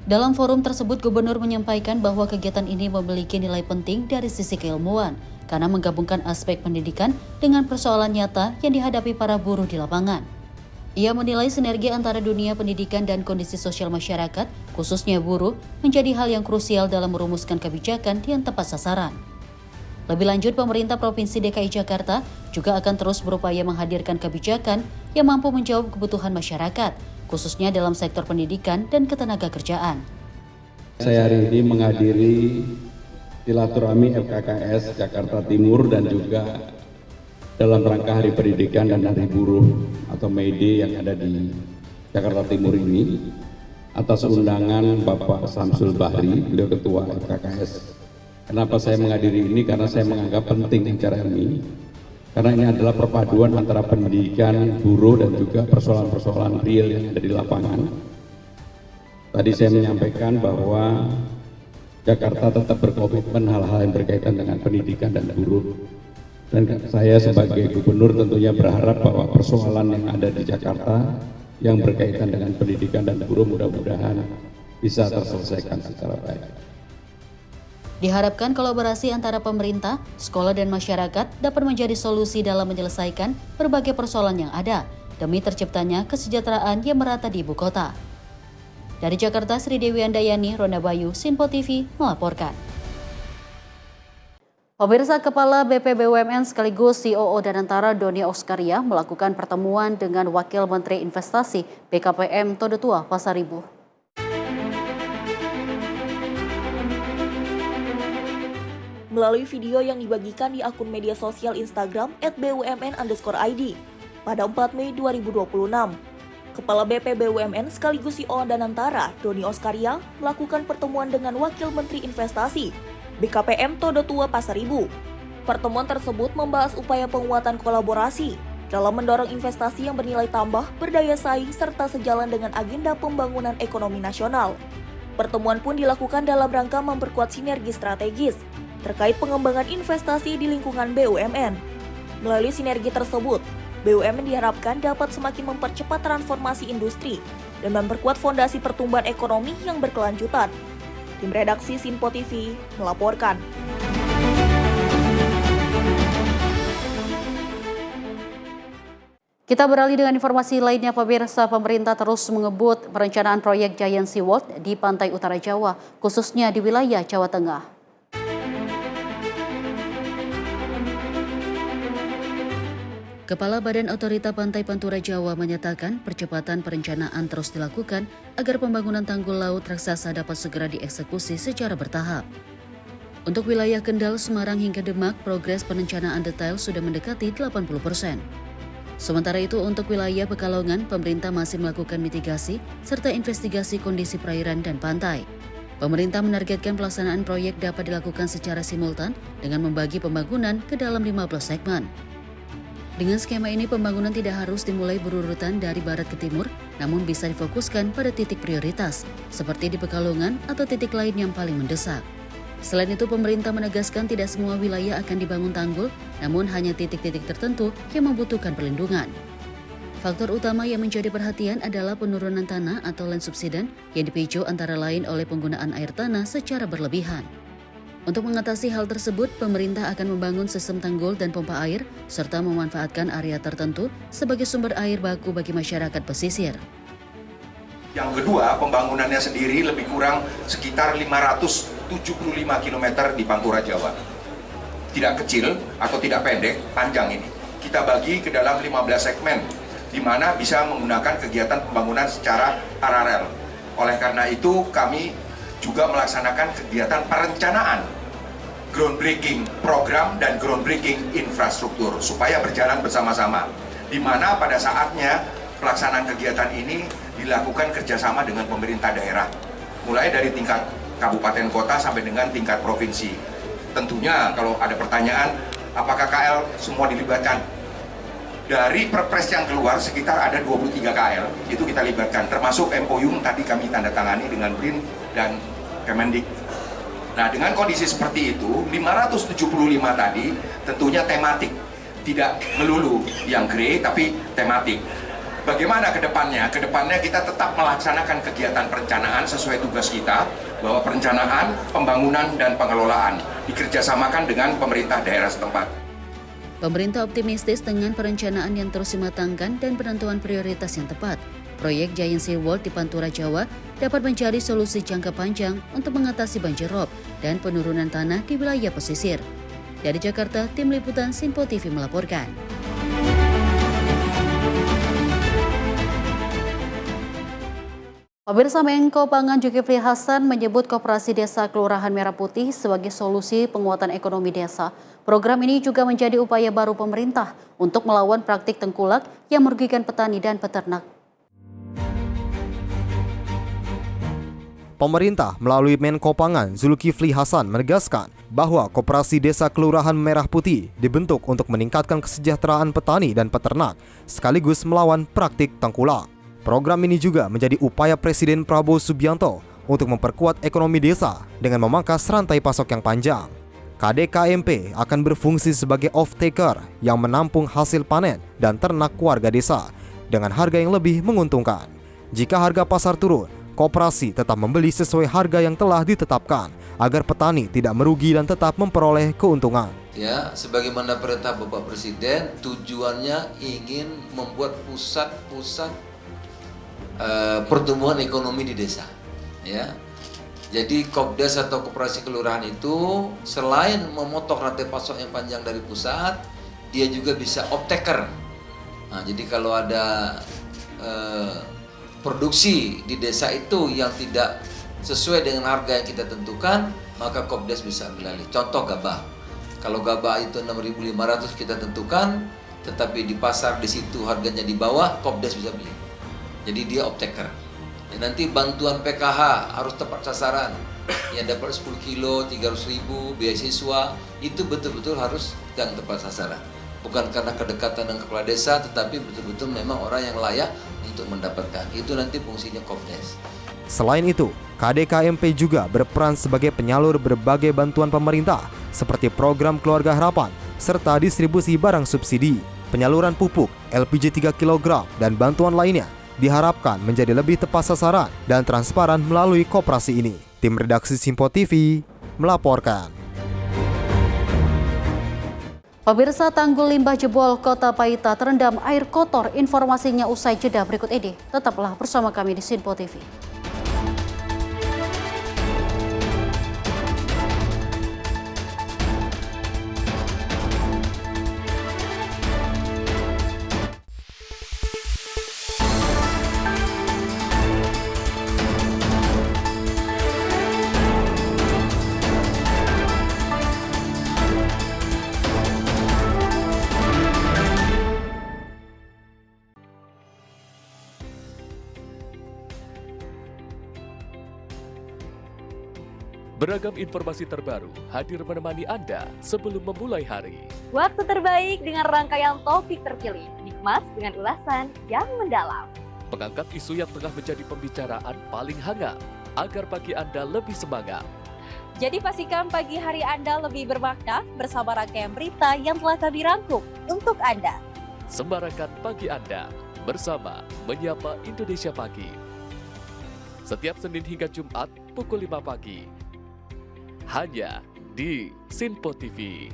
[SPEAKER 4] Dalam forum tersebut, Gubernur menyampaikan bahwa kegiatan ini memiliki nilai penting dari sisi keilmuan, karena menggabungkan aspek pendidikan dengan persoalan nyata yang dihadapi para buruh di lapangan. Ia menilai sinergi antara dunia pendidikan dan kondisi sosial masyarakat, khususnya buruh, menjadi hal yang krusial dalam merumuskan kebijakan yang tepat sasaran. Lebih lanjut, pemerintah Provinsi DKI Jakarta juga akan terus berupaya menghadirkan kebijakan yang mampu menjawab kebutuhan masyarakat, khususnya dalam sektor pendidikan dan ketenagakerjaan.
[SPEAKER 17] Saya hari ini menghadiri silaturahmi FKKS Jakarta Timur dan juga dalam rangka Hari Pendidikan dan Hari Buruh atau May Day yang ada di Jakarta Timur ini atas undangan Bapak Samsul Bahri, beliau Ketua FKKS. Kenapa saya menghadiri ini? Karena saya menganggap penting acara ini. Karena ini adalah perpaduan antara pendidikan, buruh, dan juga persoalan-persoalan real yang ada di lapangan. Tadi saya menyampaikan bahwa Jakarta tetap berkomitmen hal-hal yang berkaitan dengan pendidikan dan buruh. Dan saya sebagai gubernur tentunya berharap bahwa persoalan yang ada di Jakarta yang berkaitan dengan pendidikan dan buruh mudah-mudahan bisa terselesaikan secara baik.
[SPEAKER 4] Diharapkan kolaborasi antara pemerintah, sekolah, dan masyarakat dapat menjadi solusi dalam menyelesaikan berbagai persoalan yang ada demi terciptanya kesejahteraan yang merata di ibu kota. Dari Jakarta, Sri Dewi Andayani, Ronda Bayu, Sinpo TV melaporkan. Pemirsa, Kepala BP BUMN sekaligus COO Danantara Doni Oskaria melakukan pertemuan dengan Wakil Menteri Investasi BKPM Tode Tua Pasaribu.
[SPEAKER 6] Melalui video yang dibagikan di akun media sosial Instagram @bumn_id pada 4 Mei 2026. Kepala BP BUMN sekaligus CEO Danantara, Doni Oskaria, melakukan pertemuan dengan Wakil Menteri Investasi BKPM Tode Tua Pasaribu. Pertemuan tersebut membahas upaya penguatan kolaborasi dalam mendorong investasi yang bernilai tambah, berdaya saing, serta sejalan dengan agenda pembangunan ekonomi nasional. Pertemuan pun dilakukan dalam rangka memperkuat sinergi strategis terkait pengembangan investasi di lingkungan BUMN. Melalui sinergi tersebut, BUMN diharapkan dapat semakin mempercepat transformasi industri dan memperkuat fondasi pertumbuhan ekonomi yang berkelanjutan. Tim redaksi Sinpo TV melaporkan.
[SPEAKER 4] Kita beralih dengan informasi lainnya, pemirsa. Pemerintah terus mengebut perencanaan proyek Giant Sea World di pantai utara Jawa, khususnya di wilayah Jawa Tengah. Kepala Badan Otorita Pantai Pantura Jawa menyatakan percepatan perencanaan terus dilakukan agar pembangunan tanggul laut raksasa dapat segera dieksekusi secara bertahap. Untuk wilayah Kendal, Semarang hingga Demak, progres perencanaan detail sudah mendekati 80%. Sementara itu untuk wilayah Pekalongan, pemerintah masih melakukan mitigasi serta investigasi kondisi perairan dan pantai. Pemerintah menargetkan pelaksanaan proyek dapat dilakukan secara simultan dengan membagi pembangunan ke dalam 15 segmen. Dengan skema ini, pembangunan tidak harus dimulai berurutan dari barat ke timur, namun bisa difokuskan pada titik prioritas, seperti di Pekalongan atau titik lain yang paling mendesak. Selain itu, pemerintah menegaskan tidak semua wilayah akan dibangun tanggul, namun hanya titik-titik tertentu yang membutuhkan perlindungan. Faktor utama yang menjadi perhatian adalah penurunan tanah atau land subsidence yang dipicu antara lain oleh penggunaan air tanah secara berlebihan. Untuk mengatasi hal tersebut, pemerintah akan membangun sistem tanggul dan pompa air, serta memanfaatkan area tertentu sebagai sumber air baku bagi masyarakat pesisir.
[SPEAKER 18] Yang kedua, pembangunannya sendiri lebih kurang sekitar 575 km di Pantura Jawa. Tidak kecil atau tidak pendek, panjang ini. Kita bagi ke dalam 15 segmen, di mana bisa menggunakan kegiatan pembangunan secara paralel. Oleh karena itu, kami juga melaksanakan kegiatan perencanaan groundbreaking program dan groundbreaking infrastruktur supaya berjalan bersama-sama, di mana pada saatnya pelaksanaan kegiatan ini dilakukan kerjasama dengan pemerintah daerah, mulai dari tingkat kabupaten kota sampai dengan tingkat provinsi. Tentunya kalau ada pertanyaan apakah KL semua dilibatkan, dari perpres yang keluar sekitar ada 23 KL itu kita libatkan, termasuk MOU tadi kami tanda tangani dengan BRIN dan Kemendik. Nah, dengan kondisi seperti itu, 575 tadi tentunya tematik, tidak melulu yang grey tapi tematik. Bagaimana ke depannya? Ke depannya kita tetap melaksanakan kegiatan perencanaan sesuai tugas kita, bahwa perencanaan, pembangunan, dan pengelolaan dikerjasamakan dengan pemerintah daerah setempat.
[SPEAKER 4] Pemerintah optimistis dengan perencanaan yang terus dimatangkan dan penentuan prioritas yang tepat. Proyek Giant Sea World di Pantura, Jawa dapat mencari solusi jangka panjang untuk mengatasi banjir rob dan penurunan tanah di wilayah pesisir. Dari Jakarta, Tim Liputan Sinpo TV melaporkan. Pemirsa, Menko Pangan Zulkifli Hasan menyebut Koperasi Desa Kelurahan Merah Putih sebagai solusi penguatan ekonomi desa. Program ini juga menjadi upaya baru pemerintah untuk melawan praktik tengkulak yang merugikan petani dan peternak.
[SPEAKER 12] Pemerintah melalui Menko Pangan Zulkifli Hasan menegaskan bahwa Koperasi Desa Kelurahan Merah Putih dibentuk untuk meningkatkan kesejahteraan petani dan peternak sekaligus melawan praktik tengkulak. Program ini juga menjadi upaya Presiden Prabowo Subianto untuk memperkuat ekonomi desa dengan memangkas rantai pasok yang panjang. KDKMP akan berfungsi sebagai off-taker yang menampung hasil panen dan ternak warga desa dengan harga yang lebih menguntungkan. Jika harga pasar turun, koperasi tetap membeli sesuai harga yang telah ditetapkan agar petani tidak merugi dan tetap memperoleh keuntungan.
[SPEAKER 19] Ya, sebagaimana perintah Bapak Presiden, tujuannya ingin membuat pusat-pusat pertumbuhan ekonomi di desa. Ya, jadi Kopdes atau Koperasi Kelurahan itu selain memotong rantai pasok yang panjang dari pusat, dia juga bisa off-taker. Nah, jadi kalau ada produksi di desa itu yang tidak sesuai dengan harga yang kita tentukan, maka Kopdes bisa ambil alih. Contoh gabah. Kalau gabah itu 6.500 kita tentukan, tetapi di pasar di situ harganya di bawah, Kopdes bisa beli. Jadi dia off-taker. Ya, nanti bantuan PKH harus tepat sasaran. Yang dapat 10 kilo, 300.000, beasiswa, itu betul-betul harus yang tepat sasaran. Bukan karena kedekatan dengan kepala desa, tetapi betul-betul memang orang yang layak untuk mendapatkan. Itu nanti fungsinya Kopdes.
[SPEAKER 12] Selain itu, KDKMP juga berperan sebagai penyalur berbagai bantuan pemerintah seperti program Keluarga Harapan serta distribusi barang subsidi, penyaluran pupuk, LPG 3 kg, dan bantuan lainnya diharapkan menjadi lebih tepat sasaran dan transparan melalui koperasi ini. Tim redaksi Sinpo TV melaporkan.
[SPEAKER 4] Pemirsa, tanggul limbah jebol Kota Paita terendam air kotor. Informasinya usai jeda berikut ini. Tetaplah bersama kami di Sinpo TV.
[SPEAKER 20] Beragam informasi terbaru hadir menemani Anda sebelum memulai hari.
[SPEAKER 21] Waktu terbaik dengan rangkaian topik terpilih, dikemas dengan ulasan yang mendalam.
[SPEAKER 20] Mengangkat isu yang tengah menjadi pembicaraan paling hangat, agar pagi Anda lebih semangat.
[SPEAKER 21] Jadi pastikan pagi hari Anda lebih bermakna bersama rangkaian berita yang telah kami rangkum untuk Anda.
[SPEAKER 20] Sembarakan pagi Anda bersama Menyapa Indonesia Pagi. Setiap Senin hingga Jumat pukul 5 pagi. Hanya di Sinpo TV.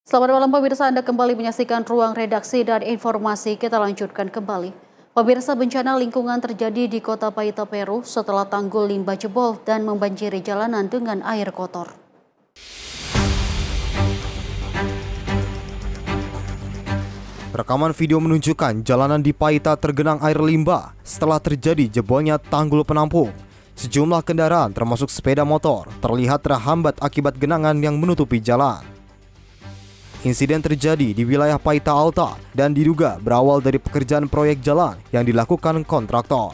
[SPEAKER 4] Selamat malam pemirsa, Anda kembali menyaksikan Ruang Redaksi dan Informasi. Kita lanjutkan kembali. Pemirsa, bencana lingkungan terjadi di Kota Paita, Peru setelah tanggul limbah jebol dan membanjiri jalanan dengan air kotor.
[SPEAKER 12] Rekaman video menunjukkan jalanan di Paita tergenang air limbah setelah terjadi jebolnya tanggul penampung. Sejumlah kendaraan termasuk sepeda motor terlihat terhambat akibat genangan yang menutupi jalan. Insiden terjadi di wilayah Paita Alta dan diduga berawal dari pekerjaan proyek jalan yang dilakukan kontraktor.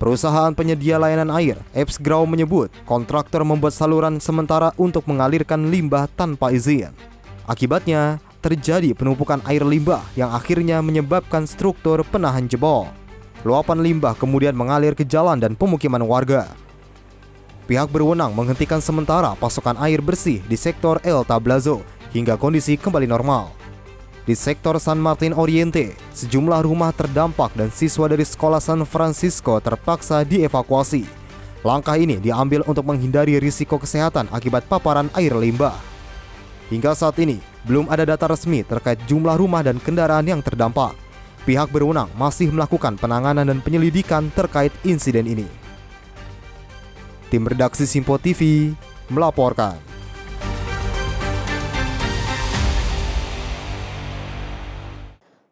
[SPEAKER 12] Perusahaan penyedia layanan air, Epsgrau, menyebut kontraktor membuat saluran sementara untuk mengalirkan limbah tanpa izin. Akibatnya, terjadi penumpukan air limbah yang akhirnya menyebabkan struktur penahan jebol. Luapan limbah kemudian mengalir ke jalan dan pemukiman warga. Pihak berwenang menghentikan sementara pasokan air bersih di sektor El Tablazo hingga kondisi kembali normal. Di sektor San Martin Oriente, sejumlah rumah terdampak dan siswa dari sekolah San Francisco terpaksa dievakuasi. Langkah ini diambil untuk menghindari risiko kesehatan akibat paparan air limbah. Hingga saat ini, belum ada data resmi terkait jumlah rumah dan kendaraan yang terdampak. Pihak berwenang masih melakukan penanganan dan penyelidikan terkait insiden ini. Tim redaksi Simpo TV melaporkan.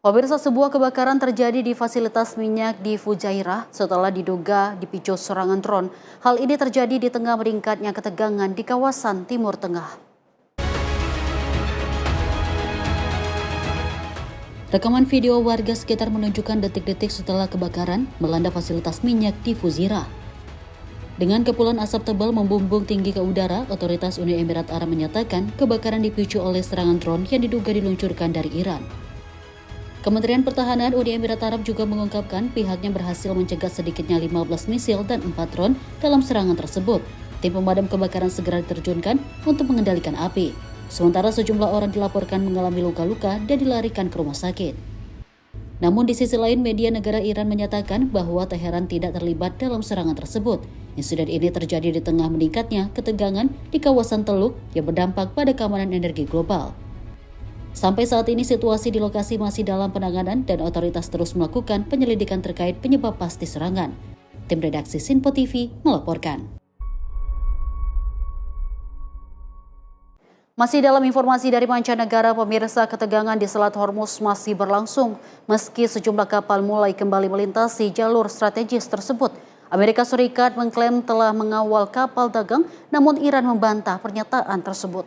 [SPEAKER 4] Pemirsa, sebuah kebakaran terjadi di fasilitas minyak di Fujairah setelah diduga dipicu serangan drone. Hal ini terjadi di tengah meningkatnya ketegangan di kawasan Timur Tengah. Rekaman video warga sekitar menunjukkan detik-detik setelah kebakaran melanda fasilitas minyak di Fujairah. Dengan kepulan asap tebal membumbung tinggi ke udara, otoritas Uni Emirat Arab menyatakan kebakaran dipicu oleh serangan drone yang diduga diluncurkan dari Iran. Kementerian Pertahanan Uni Emirat Arab juga mengungkapkan pihaknya berhasil mencegat sedikitnya 15 misil dan 4 drone dalam serangan tersebut. Tim pemadam kebakaran segera diterjunkan untuk mengendalikan api. Sementara sejumlah orang dilaporkan mengalami luka-luka dan dilarikan ke rumah sakit. Namun di sisi lain, media negara Iran menyatakan bahwa Teheran tidak terlibat dalam serangan tersebut. Insiden ini terjadi di tengah meningkatnya ketegangan di kawasan Teluk yang berdampak pada keamanan energi global. Sampai saat ini situasi di lokasi masih dalam penanganan dan otoritas terus melakukan penyelidikan terkait penyebab pasti serangan. Tim redaksi Simpo TV melaporkan. Masih dalam informasi dari mancanegara, pemirsa, ketegangan di Selat Hormuz masih berlangsung. Meski sejumlah kapal mulai kembali melintasi jalur strategis tersebut, Amerika Serikat mengklaim telah mengawal kapal dagang, namun Iran membantah pernyataan tersebut.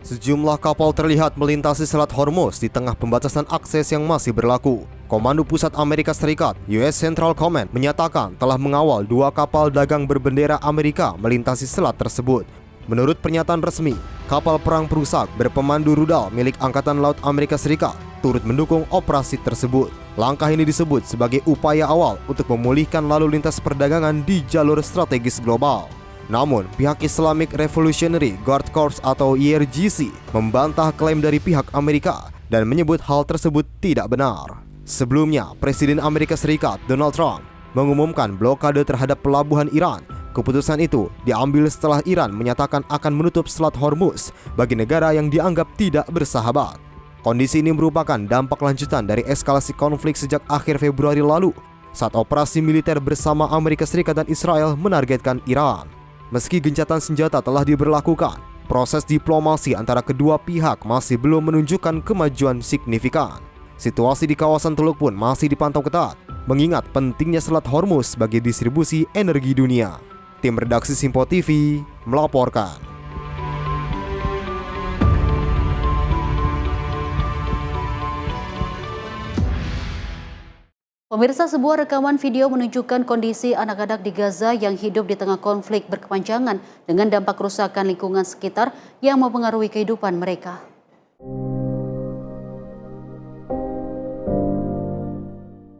[SPEAKER 12] Sejumlah kapal terlihat melintasi Selat Hormuz di tengah pembatasan akses yang masih berlaku. Komando Pusat Amerika Serikat, US Central Command, menyatakan telah mengawal 2 kapal dagang berbendera Amerika melintasi selat tersebut. Menurut pernyataan resmi, kapal perang perusak berpemandu rudal milik Angkatan Laut Amerika Serikat turut mendukung operasi tersebut. Langkah ini disebut sebagai upaya awal untuk memulihkan lalu lintas perdagangan di jalur strategis global. Namun, pihak Islamic Revolutionary Guard Corps atau IRGC membantah klaim dari pihak Amerika dan menyebut hal tersebut tidak benar. Sebelumnya, Presiden Amerika Serikat Donald Trump mengumumkan blokade terhadap pelabuhan Iran. Keputusan itu diambil setelah Iran menyatakan akan menutup Selat Hormuz bagi negara yang dianggap tidak bersahabat. Kondisi ini merupakan dampak lanjutan dari eskalasi konflik sejak akhir Februari lalu saat operasi militer bersama Amerika Serikat dan Israel menargetkan Iran. Meski gencatan senjata telah diberlakukan, proses diplomasi antara kedua pihak masih belum menunjukkan kemajuan signifikan. Situasi di kawasan Teluk pun masih dipantau ketat, mengingat pentingnya Selat Hormuz bagi distribusi energi dunia. Tim redaksi Simpo TV melaporkan.
[SPEAKER 4] Pemirsa, sebuah rekaman video menunjukkan kondisi anak-anak di Gaza yang hidup di tengah konflik berkepanjangan dengan dampak kerusakan lingkungan sekitar yang mempengaruhi kehidupan mereka.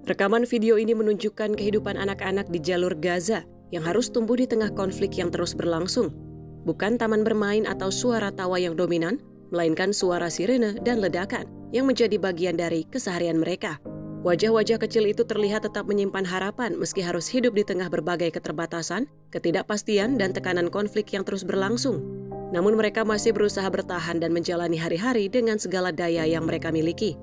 [SPEAKER 1] Rekaman video ini menunjukkan kehidupan anak-anak di jalur Gaza yang harus tumbuh di tengah konflik yang terus berlangsung. Bukan taman bermain atau suara tawa yang dominan, melainkan suara sirene dan ledakan yang menjadi bagian dari keseharian mereka. Wajah-wajah kecil itu terlihat tetap menyimpan harapan meski harus hidup di tengah berbagai keterbatasan, ketidakpastian, dan tekanan konflik yang terus berlangsung. Namun mereka masih berusaha bertahan dan menjalani hari-hari dengan segala daya yang mereka miliki.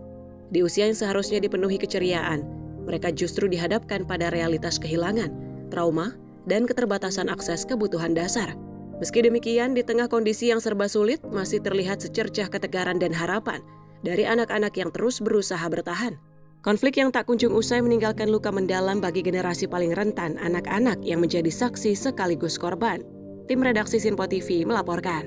[SPEAKER 1] Di usia yang seharusnya dipenuhi keceriaan, mereka justru dihadapkan pada realitas kehilangan, trauma, dan keterbatasan akses kebutuhan dasar. Meski demikian, di tengah kondisi yang serba sulit, masih terlihat secercah ketegaran dan harapan dari anak-anak yang terus berusaha bertahan. Konflik yang tak kunjung usai meninggalkan luka mendalam bagi generasi paling rentan, anak-anak yang menjadi saksi sekaligus korban. Tim redaksi Simpo TV melaporkan.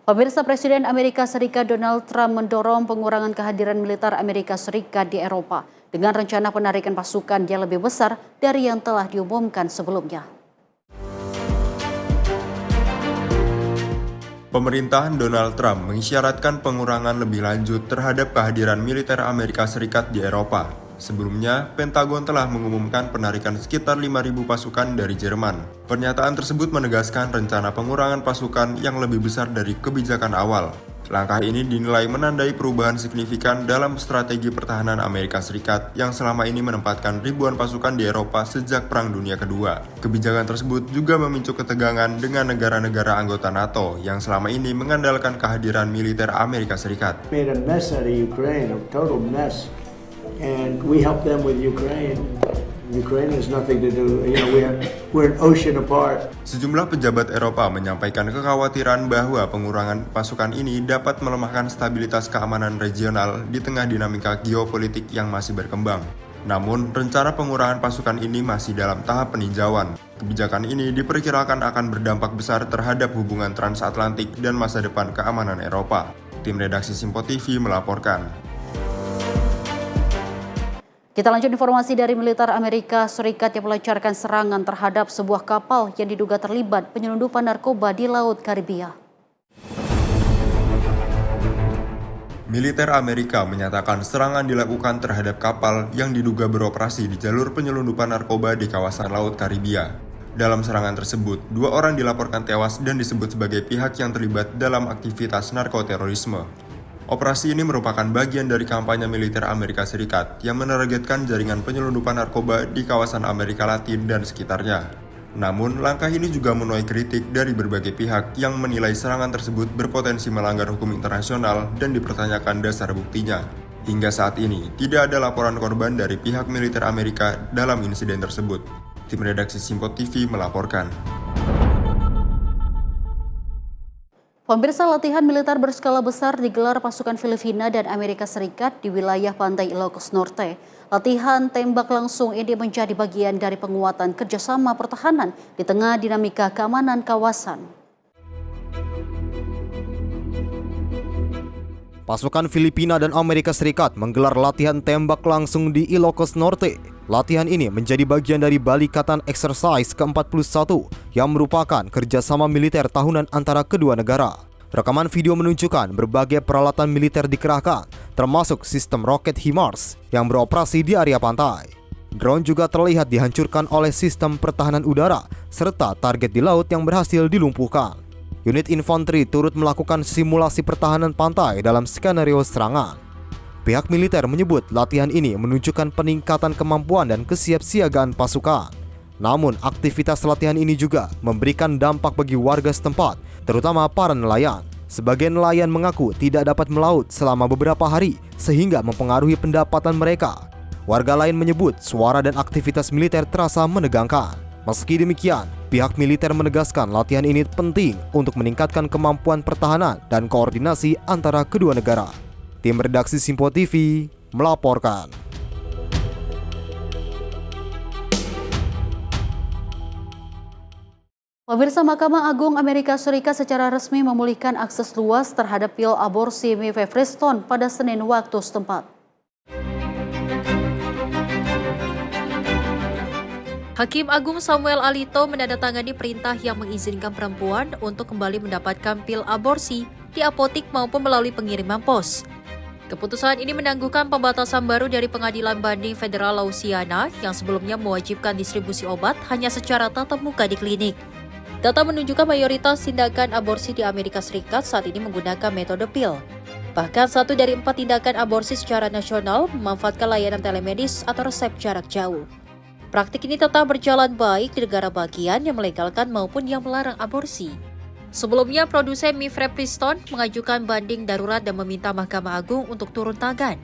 [SPEAKER 4] Pemirsa, Presiden Amerika Serikat Donald Trump mendorong pengurangan kehadiran militer Amerika Serikat di Eropa. dengan rencana penarikan pasukan yang lebih besar dari yang telah diumumkan sebelumnya.
[SPEAKER 3] Pemerintahan Donald Trump mengisyaratkan pengurangan lebih lanjut terhadap kehadiran militer Amerika Serikat di Eropa. Sebelumnya, Pentagon telah mengumumkan penarikan sekitar 5.000 pasukan dari Jerman. Pernyataan tersebut menegaskan rencana pengurangan pasukan yang lebih besar dari kebijakan awal. Langkah ini dinilai menandai perubahan signifikan dalam strategi pertahanan Amerika Serikat yang selama ini menempatkan ribuan pasukan di Eropa sejak Perang Dunia Kedua. Kebijakan tersebut juga memicu ketegangan dengan negara-negara anggota NATO yang selama ini mengandalkan kehadiran militer Amerika Serikat.
[SPEAKER 22] Made a mess out of Ukraine, a total mess, and we helped them with Ukraine. Ukraine has nothing to do, we're an ocean apart.
[SPEAKER 3] Sejumlah pejabat Eropa menyampaikan kekhawatiran bahwa pengurangan pasukan ini dapat melemahkan stabilitas keamanan regional di tengah dinamika geopolitik yang masih berkembang. Namun, rencana pengurangan pasukan ini masih dalam tahap peninjauan. Kebijakan ini diperkirakan akan berdampak besar terhadap hubungan transatlantik dan masa depan keamanan Eropa. Tim redaksi Simpo TV melaporkan.
[SPEAKER 4] Kita lanjut informasi dari militer Amerika Serikat yang melancarkan serangan terhadap sebuah kapal yang diduga terlibat penyelundupan narkoba di Laut Karibia.
[SPEAKER 3] Militer Amerika menyatakan serangan dilakukan terhadap kapal yang diduga beroperasi di jalur penyelundupan narkoba di kawasan Laut Karibia. Dalam serangan tersebut, 2 orang dilaporkan tewas dan disebut sebagai pihak yang terlibat dalam aktivitas narkoterorisme. Operasi ini merupakan bagian dari kampanye militer Amerika Serikat yang menargetkan jaringan penyelundupan narkoba di kawasan Amerika Latin dan sekitarnya. Namun, langkah ini juga menuai kritik dari berbagai pihak yang menilai serangan tersebut berpotensi melanggar hukum internasional dan dipertanyakan dasar buktinya. Hingga saat ini, tidak ada laporan korban dari pihak militer Amerika dalam insiden tersebut. Tim redaksi Simpo TV melaporkan.
[SPEAKER 4] Pemirsa, latihan militer berskala besar digelar pasukan Filipina dan Amerika Serikat di wilayah pantai Ilocos Norte. Latihan tembak langsung ini menjadi bagian dari penguatan kerjasama pertahanan di tengah dinamika keamanan kawasan.
[SPEAKER 12] Pasukan Filipina dan Amerika Serikat menggelar latihan tembak langsung di Ilocos Norte. Latihan ini menjadi bagian dari Balikatan Exercise ke-41 yang merupakan kerjasama militer tahunan antara kedua negara. Rekaman video menunjukkan berbagai peralatan militer dikerahkan, termasuk sistem roket HIMARS yang beroperasi di area pantai. Drone juga terlihat dihancurkan oleh sistem pertahanan udara, serta target di laut yang berhasil dilumpuhkan. Unit infanteri turut melakukan simulasi pertahanan pantai dalam skenario serangan. Pihak militer menyebut latihan ini menunjukkan peningkatan kemampuan dan kesiapsiagaan pasukan. Namun, aktivitas latihan ini juga memberikan dampak bagi warga setempat, terutama para nelayan. Sebagian nelayan mengaku tidak dapat melaut selama beberapa hari, sehingga mempengaruhi pendapatan mereka. Warga lain menyebut suara dan aktivitas militer terasa menegangkan. Meski demikian, pihak militer menegaskan latihan ini penting untuk meningkatkan kemampuan pertahanan dan koordinasi antara kedua negara. Tim redaksi Simpo TV melaporkan.
[SPEAKER 4] Pemirsa, Mahkamah Agung Amerika Serikat secara resmi memulihkan akses luas terhadap pil aborsi mifepristone pada Senin waktu setempat.
[SPEAKER 21] Hakim Agung Samuel Alito menandatangani perintah yang mengizinkan perempuan untuk kembali mendapatkan pil aborsi di apotik maupun melalui pengiriman pos. Keputusan ini menangguhkan pembatasan baru dari Pengadilan Banding Federal Louisiana yang sebelumnya mewajibkan distribusi obat hanya secara tatap muka di klinik. Data menunjukkan mayoritas tindakan aborsi di Amerika Serikat saat ini menggunakan metode pil. Bahkan 1 dari 4 tindakan aborsi secara nasional memanfaatkan layanan telemedis atau resep jarak jauh. Praktik ini tetap berjalan baik di negara bagian yang melegalkan maupun yang melarang aborsi. Sebelumnya, produsen mifepristone mengajukan banding darurat dan meminta Mahkamah Agung untuk turun tangan.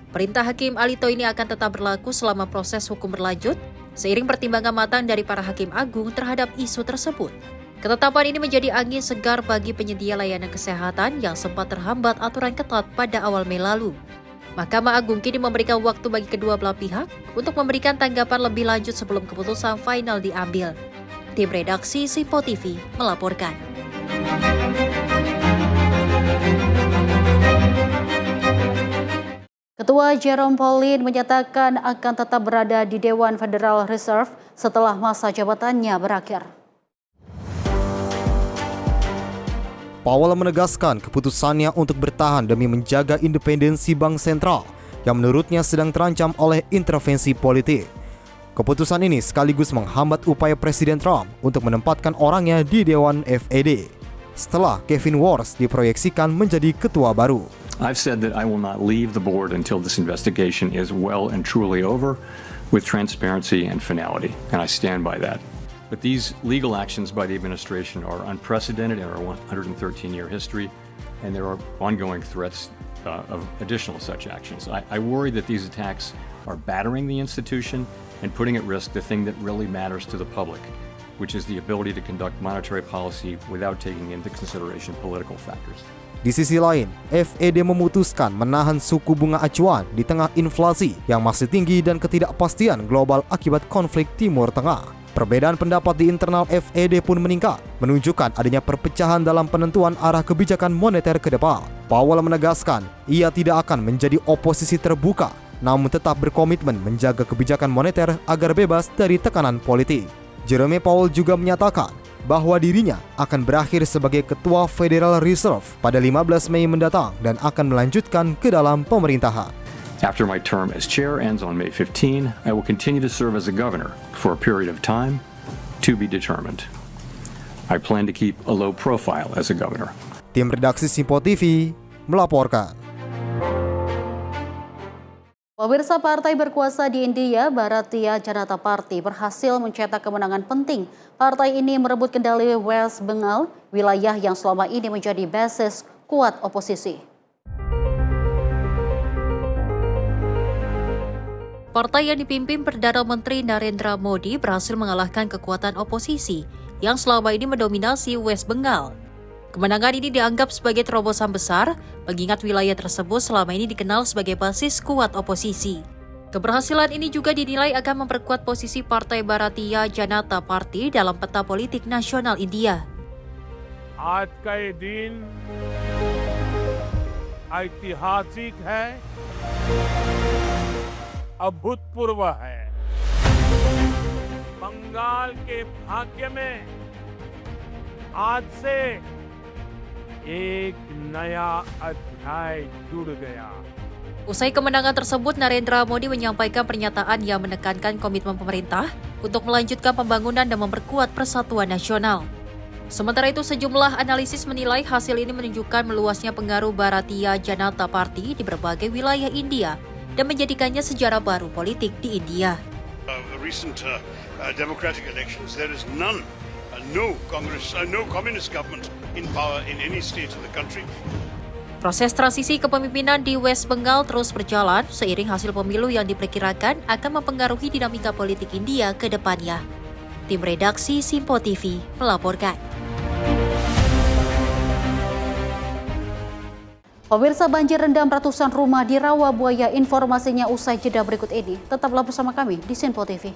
[SPEAKER 21] Perintah Hakim Alito ini akan tetap berlaku selama proses hukum berlanjut, seiring pertimbangan matang dari para Hakim Agung terhadap isu tersebut. Ketetapan ini menjadi angin segar bagi penyedia layanan kesehatan yang sempat terhambat aturan ketat pada awal Mei lalu. Mahkamah Agung kini memberikan waktu bagi kedua belah pihak untuk memberikan tanggapan lebih lanjut sebelum keputusan final diambil. Tim redaksi Simpo TV melaporkan.
[SPEAKER 4] Ketua Jerome Pauline menyatakan akan tetap berada di Dewan Federal Reserve setelah masa jabatannya berakhir.
[SPEAKER 12] Powell menegaskan keputusannya untuk bertahan demi menjaga independensi Bank Sentral yang menurutnya sedang terancam oleh intervensi politik. Keputusan ini sekaligus menghambat upaya Presiden Trump untuk menempatkan orangnya di Dewan FED setelah Kevin Warsh diproyeksikan menjadi ketua baru.
[SPEAKER 7] I've said that I will not leave the board until this investigation is well and truly over with transparency and finality, and I stand by that. But these legal actions by the administration are unprecedented in our 113-year history, and there are ongoing threats of additional such actions. I worry that these attacks are battering the institution and putting at risk the thing that really matters to the public, which is the ability to conduct monetary policy without taking into consideration political factors.
[SPEAKER 12] Di sisi lain, FED memutuskan menahan suku bunga acuan di tengah inflasi yang masih tinggi dan ketidakpastian global akibat konflik Timur Tengah. Perbedaan pendapat di internal FED pun meningkat, menunjukkan adanya perpecahan dalam penentuan arah kebijakan moneter ke depan. Powell menegaskan ia tidak akan menjadi oposisi terbuka, namun tetap berkomitmen menjaga kebijakan moneter agar bebas dari tekanan politik. Jerome Powell juga menyatakan bahwa dirinya akan berakhir sebagai Ketua Federal Reserve pada 15 Mei mendatang dan akan melanjutkan ke dalam pemerintahan.
[SPEAKER 7] After my term as chair ends on May 15, I will continue to serve as a governor for a period of time to be determined. I plan to keep a low profile as a governor.
[SPEAKER 12] Tim redaksi Simpo TV melaporkan.
[SPEAKER 4] Pemirsa, partai berkuasa di India, Bharatiya Janata Party, berhasil mencetak kemenangan penting. Partai ini merebut kendali West Bengal, wilayah yang selama ini menjadi basis kuat oposisi.
[SPEAKER 21] Partai yang dipimpin Perdana Menteri Narendra Modi berhasil mengalahkan kekuatan oposisi yang selama ini mendominasi West Bengal. Kemenangan ini dianggap sebagai terobosan besar, mengingat wilayah tersebut selama ini dikenal sebagai basis kuat oposisi. Keberhasilan ini juga dinilai akan memperkuat posisi Partai Bharatiya Janata Party dalam peta politik nasional India.
[SPEAKER 9] आज का ये दिन ऐतिहासिक है, अभूतपूर्व है। बंगाल के भाग्य में आज से एक नया अध्याय जुड़ गया।
[SPEAKER 21] Usai kemenangan tersebut, Narendra Modi menyampaikan pernyataan yang menekankan komitmen pemerintah untuk melanjutkan pembangunan dan memperkuat persatuan nasional. Sementara itu, sejumlah analisis menilai hasil ini menunjukkan meluasnya pengaruh Bharatiya Janata Party di berbagai wilayah India dan menjadikannya sejarah baru politik di India.
[SPEAKER 23] Recent democratic elections, there is no communist government in power in any state of the country.
[SPEAKER 21] Proses transisi kepemimpinan di West Bengal terus berjalan seiring hasil pemilu yang diperkirakan akan mempengaruhi dinamika politik India ke depannya. Tim redaksi Simpo TV melaporkan.
[SPEAKER 4] Pemirsa, banjir rendam ratusan rumah di Rawabuaya. Informasinya usai jeda berikut ini. Tetaplah bersama kami di Simpo TV.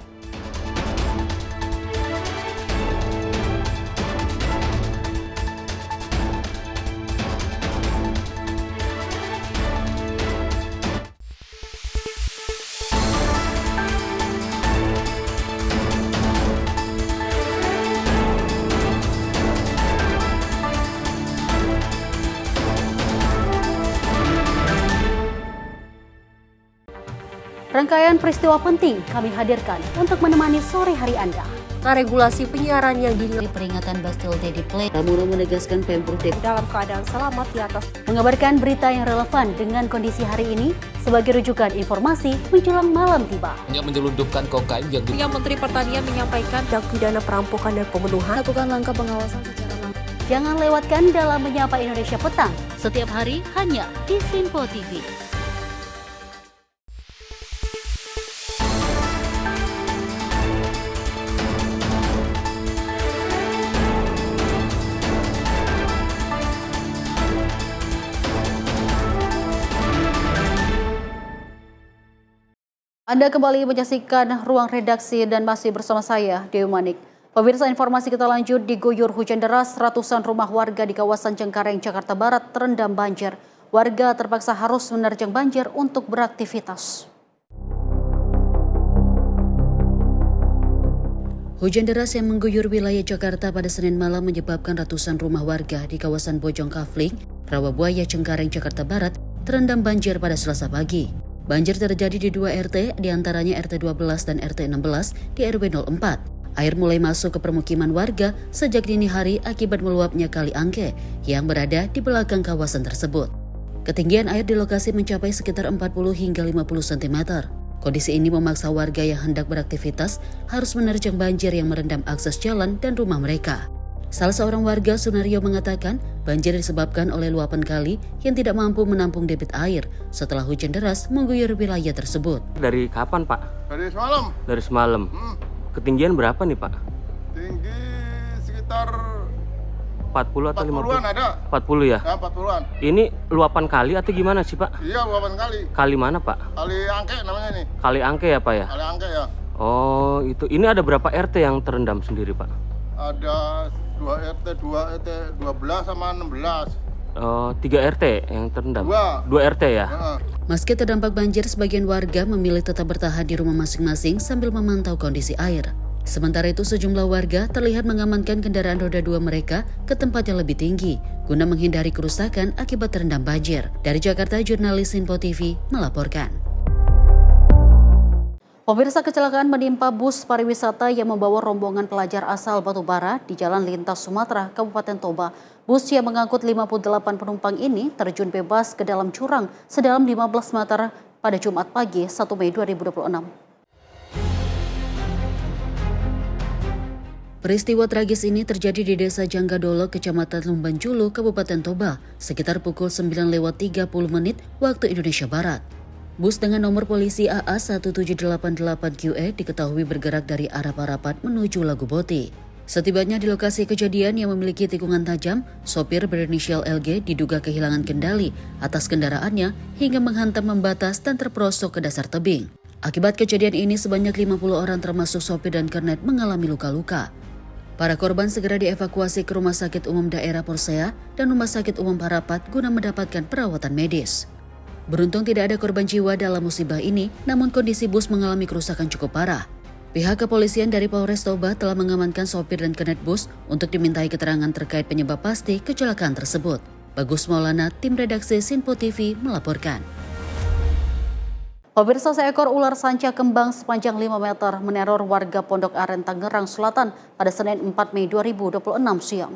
[SPEAKER 4] Rangkaian peristiwa penting kami hadirkan untuk menemani sore hari Anda.
[SPEAKER 10] Regulasi penyiaran yang dinilai
[SPEAKER 4] peringatan Bastille Day di Play. Pramono menegaskan Pemprov DKI
[SPEAKER 10] dalam keadaan selamat di atas.
[SPEAKER 4] Mengabarkan berita yang relevan dengan kondisi hari ini sebagai rujukan informasi menjelang malam tiba.
[SPEAKER 2] Yang menyelundupkan kokain yang
[SPEAKER 21] Menteri Pertanian menyampaikan
[SPEAKER 10] tindak pidana perampokan dan pembunuhan.
[SPEAKER 16] Lakukan langkah pengawasan secara langsung.
[SPEAKER 4] Jangan lewatkan dalam Menyapa Indonesia Petang setiap hari hanya di Simpo TV. Anda kembali menyaksikan Ruang Redaksi dan masih bersama saya, Dewi Manik. Pemirsa, informasi kita lanjut. Diguyur hujan deras, ratusan rumah warga di kawasan Cengkareng, Jakarta Barat terendam banjir. warga terpaksa harus menerjang banjir untuk beraktivitas. Hujan deras yang mengguyur wilayah Jakarta pada Senin malam menyebabkan ratusan rumah warga di kawasan Bojong Kafling, Rawabuaya, Cengkareng, Jakarta Barat terendam banjir pada Selasa pagi. Banjir terjadi di 2 RT, diantaranya RT 12 dan RT 16 di RW 04. Air mulai masuk ke permukiman warga sejak dini hari akibat meluapnya Kali Angke yang berada di belakang kawasan tersebut. Ketinggian air di lokasi mencapai sekitar 40 hingga 50 cm. Kondisi ini memaksa warga yang hendak beraktivitas harus menerjang banjir yang merendam akses jalan dan rumah mereka. Salah seorang warga, Sunario, mengatakan banjir disebabkan oleh luapan kali yang tidak mampu menampung debit air setelah hujan deras mengguyur wilayah tersebut.
[SPEAKER 8] Dari kapan, Pak?
[SPEAKER 23] Dari semalam.
[SPEAKER 8] Dari semalam. Ketinggian berapa nih, Pak?
[SPEAKER 23] Tinggi sekitar
[SPEAKER 8] 40 atau 50?
[SPEAKER 23] 40-an ada.
[SPEAKER 8] 40 ya?
[SPEAKER 23] Ya, 40-an.
[SPEAKER 8] Ini luapan kali atau gimana sih, Pak?
[SPEAKER 23] Iya, luapan kali.
[SPEAKER 8] Kali mana, Pak?
[SPEAKER 23] Kali Angke namanya nih.
[SPEAKER 8] Kali Angke ya, Pak ya?
[SPEAKER 23] Kali Angke ya.
[SPEAKER 8] Oh, itu. Ini ada berapa RT yang terendam sendiri, Pak?
[SPEAKER 23] Ada 2 RT, 2 RT, 12 sama 16.
[SPEAKER 8] 3 RT yang terendam? 2 RT ya?
[SPEAKER 4] Meski terdampak banjir, sebagian warga memilih tetap bertahan di rumah masing-masing sambil memantau kondisi air. Sementara itu, sejumlah warga terlihat mengamankan kendaraan roda 2 mereka ke tempat yang lebih tinggi guna menghindari kerusakan akibat terendam banjir. Dari Jakarta, jurnalis Sinpo TV melaporkan. Pemirsa, kecelakaan menimpa bus pariwisata yang membawa rombongan pelajar asal Batubara di Jalan Lintas Sumatera, Kabupaten Toba. Bus yang mengangkut 58 penumpang ini terjun bebas ke dalam jurang sedalam 15 meter pada Jumat pagi 1 Mei 2026. Peristiwa tragis ini terjadi di Desa Janggadolo, Kecamatan Lumbanjulu, Kabupaten Toba, sekitar pukul 9:30 waktu Indonesia Barat. Bus dengan nomor polisi AA 1788QE diketahui bergerak dari arah Parapat menuju Lagu Boti. Setibanya di lokasi kejadian yang memiliki tikungan tajam, sopir berinisial LG diduga kehilangan kendali atas kendaraannya hingga menghantam membatas dan terperosok ke dasar tebing. Akibat kejadian ini sebanyak 50 orang termasuk sopir dan kernet mengalami luka-luka. Para korban segera dievakuasi ke Rumah Sakit Umum Daerah Porsea dan Rumah Sakit Umum Parapat guna mendapatkan perawatan medis. Beruntung tidak ada korban jiwa dalam musibah ini, namun kondisi bus mengalami kerusakan cukup parah. Pihak kepolisian dari Polres Toba telah mengamankan sopir dan kernet bus untuk dimintai keterangan terkait penyebab pasti kecelakaan tersebut. Bagus Maulana, tim redaksi Sinpo TV melaporkan. Pemirsa, seekor ular sanca kembang sepanjang 5 meter meneror warga Pondok Aren, Tangerang Selatan pada Senin 4 Mei 2026 siang.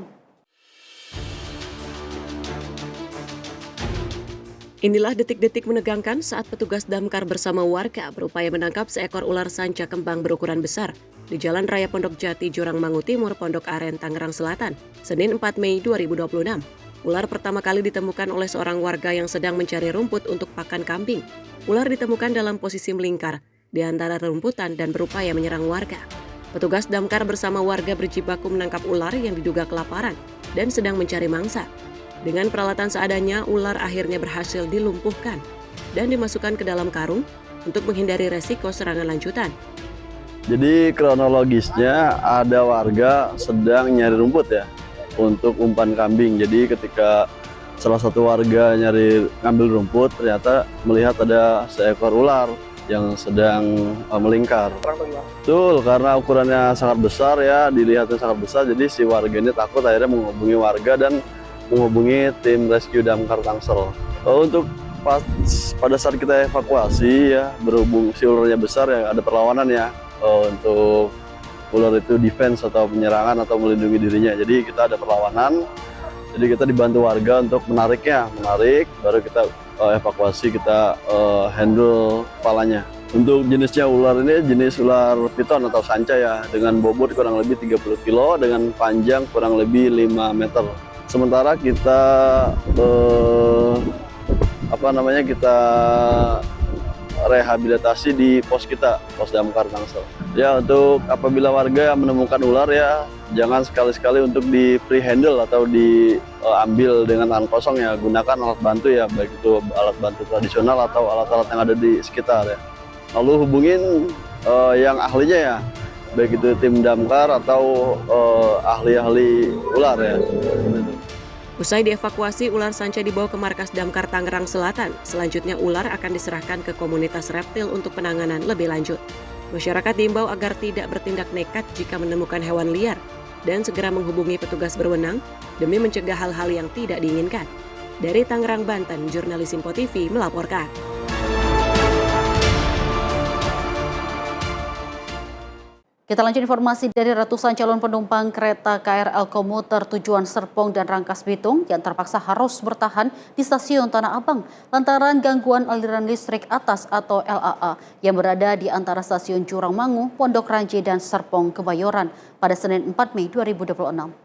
[SPEAKER 1] Inilah detik-detik menegangkan saat petugas damkar bersama warga berupaya menangkap seekor ular sanca kembang berukuran besar di Jalan Raya Pondok Jati, Jurang Mangu Timur, Pondok Aren, Tangerang Selatan, Senin 4 Mei 2026. Ular pertama kali ditemukan oleh seorang warga yang sedang mencari rumput untuk pakan kambing. Ular ditemukan dalam posisi melingkar di antara rumputan dan berupaya menyerang warga. Petugas damkar bersama warga berjibaku menangkap ular yang diduga kelaparan dan sedang mencari mangsa. Dengan peralatan seadanya, ular akhirnya berhasil dilumpuhkan dan dimasukkan ke dalam karung untuk menghindari resiko serangan lanjutan.
[SPEAKER 13] Jadi kronologisnya ada warga sedang nyari rumput ya untuk umpan kambing. Jadi ketika salah satu warga nyari ngambil rumput, ternyata melihat ada seekor ular yang sedang melingkar. Betul, karena ukurannya sangat besar ya, dilihatnya sangat besar, jadi si warga ini takut, akhirnya menghubungi warga dan menghubungi tim rescue damkar Tangsel. Untuk pada saat kita evakuasi ya, berhubung si ularnya besar ya, ada perlawanan ya untuk ular itu defense atau penyerangan atau melindungi dirinya. Jadi kita ada perlawanan. Jadi kita dibantu warga untuk menarik, baru kita evakuasi, kita handle kepalanya. Untuk jenisnya ular ini jenis ular piton atau sanca ya, dengan bobot kurang lebih 30 kilo, dengan panjang kurang lebih 5 meter. Sementara kita kita rehabilitasi di pos kita, pos damkar Tangsel. Ya, untuk apabila warga yang menemukan ular ya, jangan sekali-sekali untuk di free handle atau diambil dengan tangan kosong ya, gunakan alat bantu ya, baik itu alat bantu tradisional atau alat-alat yang ada di sekitar ya. Lalu hubungin yang ahlinya ya, baik itu tim damkar atau ahli-ahli ular ya.
[SPEAKER 1] Usai dievakuasi, ular sanca dibawa ke markas Damkar Tangerang Selatan. Selanjutnya ular akan diserahkan ke komunitas reptil untuk penanganan lebih lanjut. Masyarakat diimbau agar tidak bertindak nekat jika menemukan hewan liar dan segera menghubungi petugas berwenang demi mencegah hal-hal yang tidak diinginkan. Dari Tangerang, Banten, jurnalis Simpo TV melaporkan.
[SPEAKER 4] Kita lanjut informasi dari ratusan calon penumpang kereta KRL komuter tujuan Serpong dan Rangkas Bitung yang terpaksa harus bertahan di stasiun Tanah Abang lantaran gangguan aliran listrik atas atau LAA yang berada di antara stasiun Jurangmangu, Pondok Ranji, dan Serpong Kebayoran pada Senin 4 Mei 2026.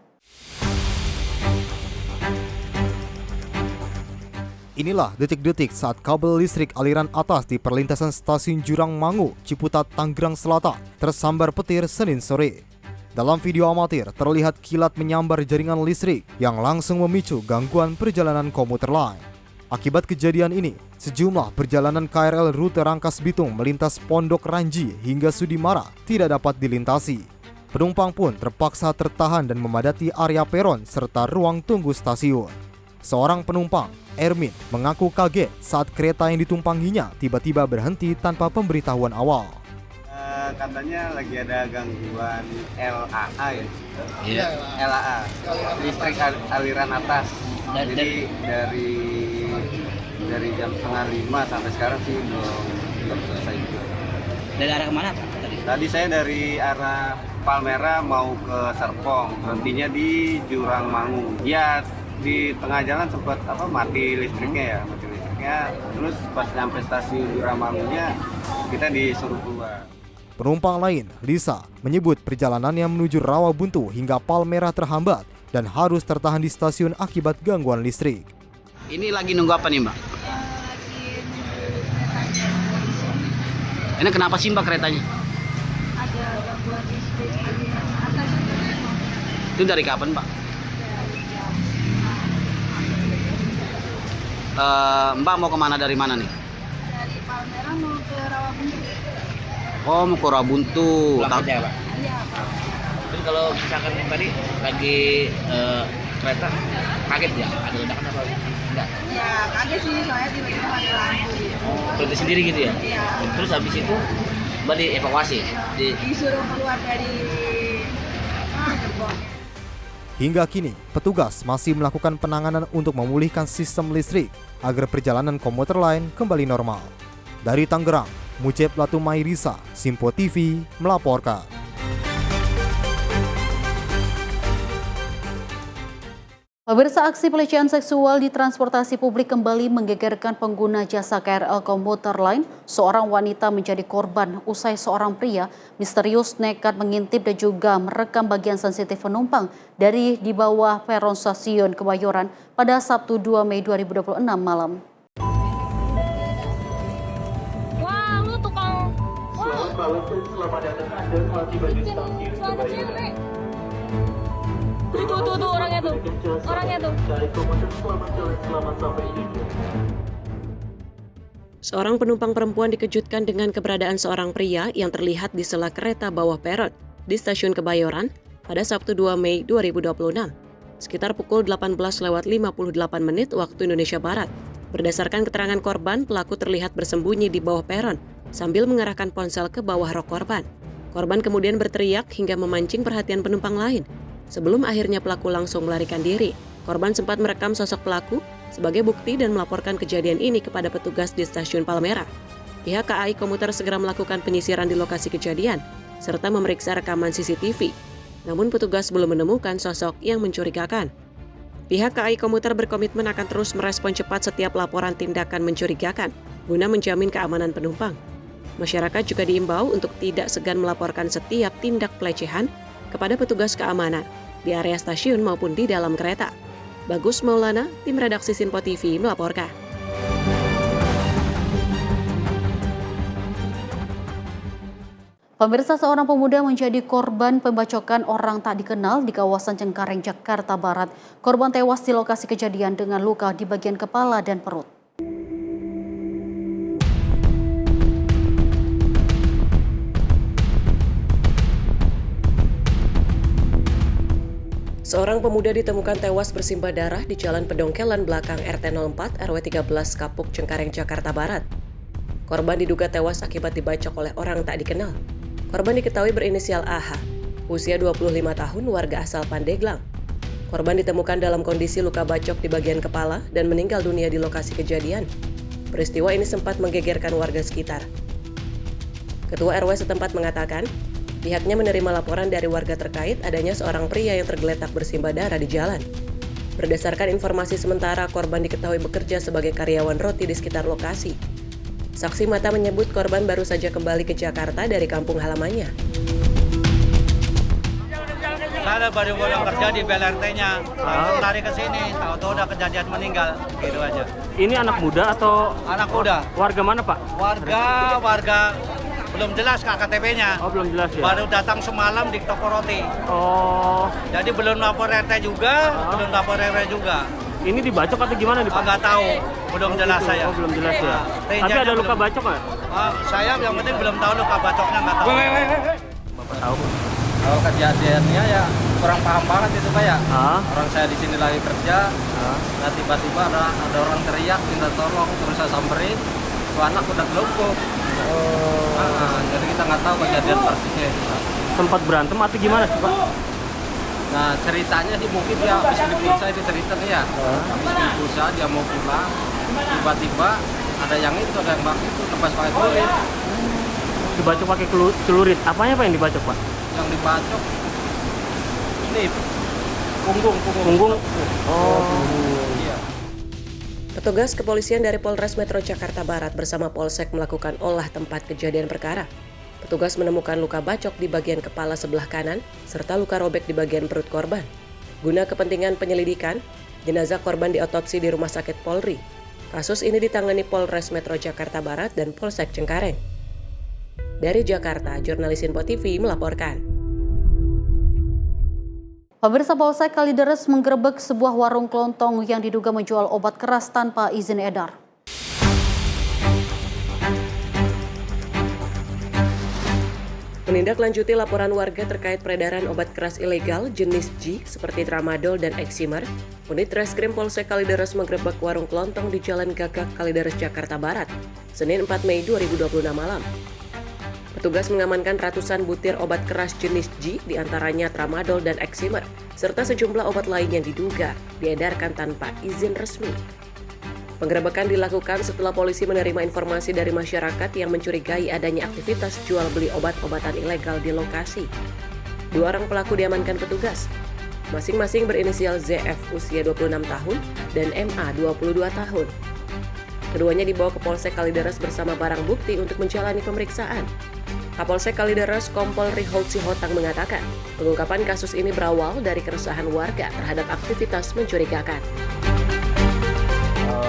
[SPEAKER 12] Inilah detik-detik saat kabel listrik aliran atas di perlintasan stasiun Jurangmangu, Ciputat, Tangerang Selatan tersambar petir Senin sore. Dalam video amatir terlihat kilat menyambar jaringan listrik yang langsung memicu gangguan perjalanan komuter lain. Akibat kejadian ini, sejumlah perjalanan KRL rute Rangkas Bitung melintas Pondok Ranji hingga Sudimara tidak dapat dilintasi. Penumpang pun terpaksa tertahan dan memadati area peron serta ruang tunggu stasiun. Seorang penumpang, Ermin, mengaku kaget saat kereta yang ditumpanginya tiba-tiba berhenti tanpa pemberitahuan awal.
[SPEAKER 11] Katanya lagi ada gangguan LAA ya?
[SPEAKER 14] Iya.
[SPEAKER 11] LAA, listrik aliran atas. Jadi dari jam 4:30 sampai sekarang sih belum selesai juga.
[SPEAKER 14] Dari arah kemana Pak?
[SPEAKER 11] Tadi saya dari arah Palmera mau ke Serpong, berhentinya di Jurangmangu. Ya, di tengah jalan sempat mati listriknya. Terus pas sampai stasiun Jurangmangunya kita disuruh keluar.
[SPEAKER 12] Penumpang lain, Lisa, menyebut perjalanannya menuju Rawabuntu hingga Palmera terhambat dan harus tertahan di stasiun akibat gangguan listrik.
[SPEAKER 14] Ini lagi nunggu apa nih Mbak? Ini kenapa sih Mbak keretanya?
[SPEAKER 15] Ada gangguan listrik.
[SPEAKER 14] Itu dari kapan Mbak? Mbak mau kemana dari mana nih?
[SPEAKER 15] Dari Palmera mau ke Rawabuntu.
[SPEAKER 14] Oh, mau ke Rawabuntu.
[SPEAKER 15] Iya, Pak.
[SPEAKER 14] Terus kalau misalkan yang tadi lagi kereta kaget ya? Ada ledakan apa enggak?
[SPEAKER 15] Ya, kaget sih soalnya tiba-tiba mati lampu.
[SPEAKER 14] Berhenti sendiri gitu ya?
[SPEAKER 15] Iya.
[SPEAKER 14] Terus habis itu Mbak dievakuasi?
[SPEAKER 15] Disuruh keluar dari gerbong.
[SPEAKER 12] Hingga kini, petugas masih melakukan penanganan untuk memulihkan sistem listrik agar perjalanan komuter lain kembali normal. Dari Tangerang, Mucep Latumai Risa, Simpo TV melaporkan.
[SPEAKER 4] Pemirsa, aksi pelecehan seksual di transportasi publik kembali menggegerkan pengguna jasa KRL komuter lain. Seorang wanita menjadi korban usai seorang pria misterius nekat mengintip dan juga merekam bagian sensitif penumpang dari di bawah peron stasiun Kebayoran pada Sabtu 2 Mei 2026 malam.
[SPEAKER 15] Wah, lu tukang. Selamat datang Anda telah tiba di stasiun Kebayoran. Tuh orangnya tuh.
[SPEAKER 1] Seorang penumpang perempuan dikejutkan dengan keberadaan seorang pria yang terlihat di sela kereta bawah peron di stasiun Kebayoran pada Sabtu 2 Mei 2026, sekitar pukul 18:58 waktu Indonesia Barat. Berdasarkan keterangan korban, pelaku terlihat bersembunyi di bawah peron sambil mengarahkan ponsel ke bawah rok korban. Korban kemudian berteriak hingga memancing perhatian penumpang lain. Sebelum akhirnya pelaku langsung melarikan diri, korban sempat merekam sosok pelaku sebagai bukti dan melaporkan kejadian ini kepada petugas di stasiun Palmera. Pihak KAI Komuter segera melakukan penyisiran di lokasi kejadian, serta memeriksa rekaman CCTV. Namun petugas belum menemukan sosok yang mencurigakan. Pihak KAI Komuter berkomitmen akan terus merespon cepat setiap laporan tindakan mencurigakan, guna menjamin keamanan penumpang. Masyarakat juga diimbau untuk tidak segan melaporkan setiap tindak pelecehan kepada petugas keamanan di area stasiun maupun di dalam kereta. Bagus Maulana, tim redaksi Simpo TV melaporkan.
[SPEAKER 4] Pemirsa, seorang pemuda menjadi korban pembacokan orang tak dikenal di kawasan Cengkareng, Jakarta Barat. Korban tewas di lokasi kejadian dengan luka di bagian kepala dan perut.
[SPEAKER 1] Seorang pemuda ditemukan tewas bersimbah darah di Jalan Pedongkelan belakang RT 04 RW 13 Kapuk Cengkareng, Jakarta Barat. Korban diduga tewas akibat dibacok oleh orang tak dikenal. Korban diketahui berinisial AH, usia 25 tahun, warga asal Pandeglang. Korban ditemukan dalam kondisi luka bacok di bagian kepala dan meninggal dunia di lokasi kejadian. Peristiwa ini sempat menggegerkan warga sekitar. Ketua RW setempat mengatakan, pihaknya menerima laporan dari warga terkait adanya seorang pria yang tergeletak bersimbah darah di jalan. Berdasarkan informasi sementara, korban diketahui bekerja sebagai karyawan roti di sekitar lokasi. Saksi mata menyebut korban baru saja kembali ke Jakarta dari kampung halamannya.
[SPEAKER 5] Saya baru kerja di BLRT-nya, langsung lari ke sini, tahu-tahu udah kejadian meninggal, gitu aja.
[SPEAKER 8] Ini anak muda atau?
[SPEAKER 5] Anak muda.
[SPEAKER 8] Warga mana, Pak?
[SPEAKER 5] Warga belum jelas KTP-nya.
[SPEAKER 8] Oh, belum jelas ya?
[SPEAKER 5] Baru datang semalam di toko roti.
[SPEAKER 8] Oh.
[SPEAKER 5] Jadi belum lapor RT juga, belum lapor RW juga.
[SPEAKER 8] Ini dibacok atau gimana nih, Pak?
[SPEAKER 5] Nggak tahu, belum jelas
[SPEAKER 8] gitu.
[SPEAKER 5] saya.
[SPEAKER 8] Oh, belum jelas ya? Tapi ada luka bacok nggak?
[SPEAKER 5] Saya yang penting belum tahu luka bacoknya, nggak tahu.
[SPEAKER 8] Bapak tahu?
[SPEAKER 5] Kalau kejadiannya ya kurang paham banget itu Pak ya. Orang saya di sini lagi kerja, nah tiba-tiba ada orang teriak minta tolong, terus saya samperin, tuh anak udah lumpuh. Jadi kita nggak tahu kejadian persisnya.
[SPEAKER 8] Sempat berantem atau gimana sih, Pak?
[SPEAKER 5] Nah ceritanya sih mungkin dia habis beli pulsa, ini ceritanya ya. Habis beli pulsa dia mau pulang, tiba-tiba ada yang lepas pakai kulit.
[SPEAKER 8] Dibacok pakai celurit. Apanya Pak yang dibacok, Pak?
[SPEAKER 5] Yang dibacok ini punggung. Iya.
[SPEAKER 1] Petugas kepolisian dari Polres Metro Jakarta Barat bersama Polsek melakukan olah tempat kejadian perkara. Petugas menemukan luka bacok di bagian kepala sebelah kanan serta luka robek di bagian perut korban. Guna kepentingan penyelidikan, jenazah korban diotopsi di Rumah Sakit Polri. Kasus ini ditangani Polres Metro Jakarta Barat dan Polsek Cengkareng. Dari Jakarta, jurnalis Info TV melaporkan.
[SPEAKER 4] Pemirsa, Polsek Kalideres menggerebek sebuah warung kelontong yang diduga menjual obat keras tanpa izin edar.
[SPEAKER 1] Menindaklanjuti laporan warga terkait peredaran obat keras ilegal jenis G seperti Tramadol dan Eximer, unit Reskrim Polsek Kalideres menggerebek warung kelontong di Jalan Gagak, Kalideres, Jakarta Barat, Senin 4 Mei 2026 malam. Petugas mengamankan ratusan butir obat keras jenis G, diantaranya Tramadol dan Eximer, serta sejumlah obat lain yang diduga diedarkan tanpa izin resmi. Penggerebekan dilakukan setelah polisi menerima informasi dari masyarakat yang mencurigai adanya aktivitas jual beli obat-obatan ilegal di lokasi. 2 orang pelaku diamankan petugas, masing-masing berinisial ZF usia 26 tahun dan MA 22 tahun. Keduanya dibawa ke Polsek Kalideres bersama barang bukti untuk menjalani pemeriksaan. Kapolsek Kalideres Kompol Riholt Sihotang mengatakan, pengungkapan kasus ini berawal dari keresahan warga terhadap aktivitas mencurigakan.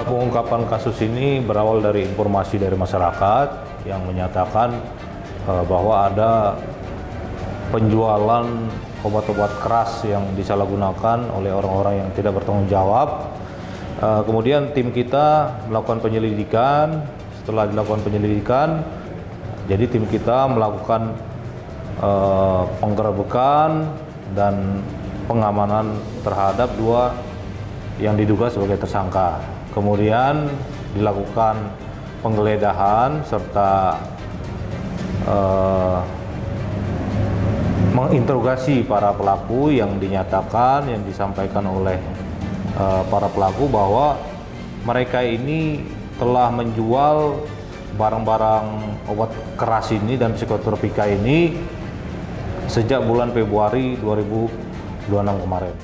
[SPEAKER 6] Pengungkapan kasus ini berawal dari informasi dari masyarakat yang menyatakan bahwa ada penjualan obat-obat keras yang disalahgunakan oleh orang-orang yang tidak bertanggung jawab. Kemudian tim kita melakukan penyelidikan. Setelah dilakukan penyelidikan, jadi tim kita melakukan penggerebekan dan pengamanan terhadap 2 yang diduga sebagai tersangka. Kemudian dilakukan penggeledahan serta menginterogasi para pelaku yang dinyatakan, yang disampaikan oleh para pelaku bahwa mereka ini telah menjual barang-barang obat keras ini dan psikotropika ini sejak bulan Februari 2026 kemarin.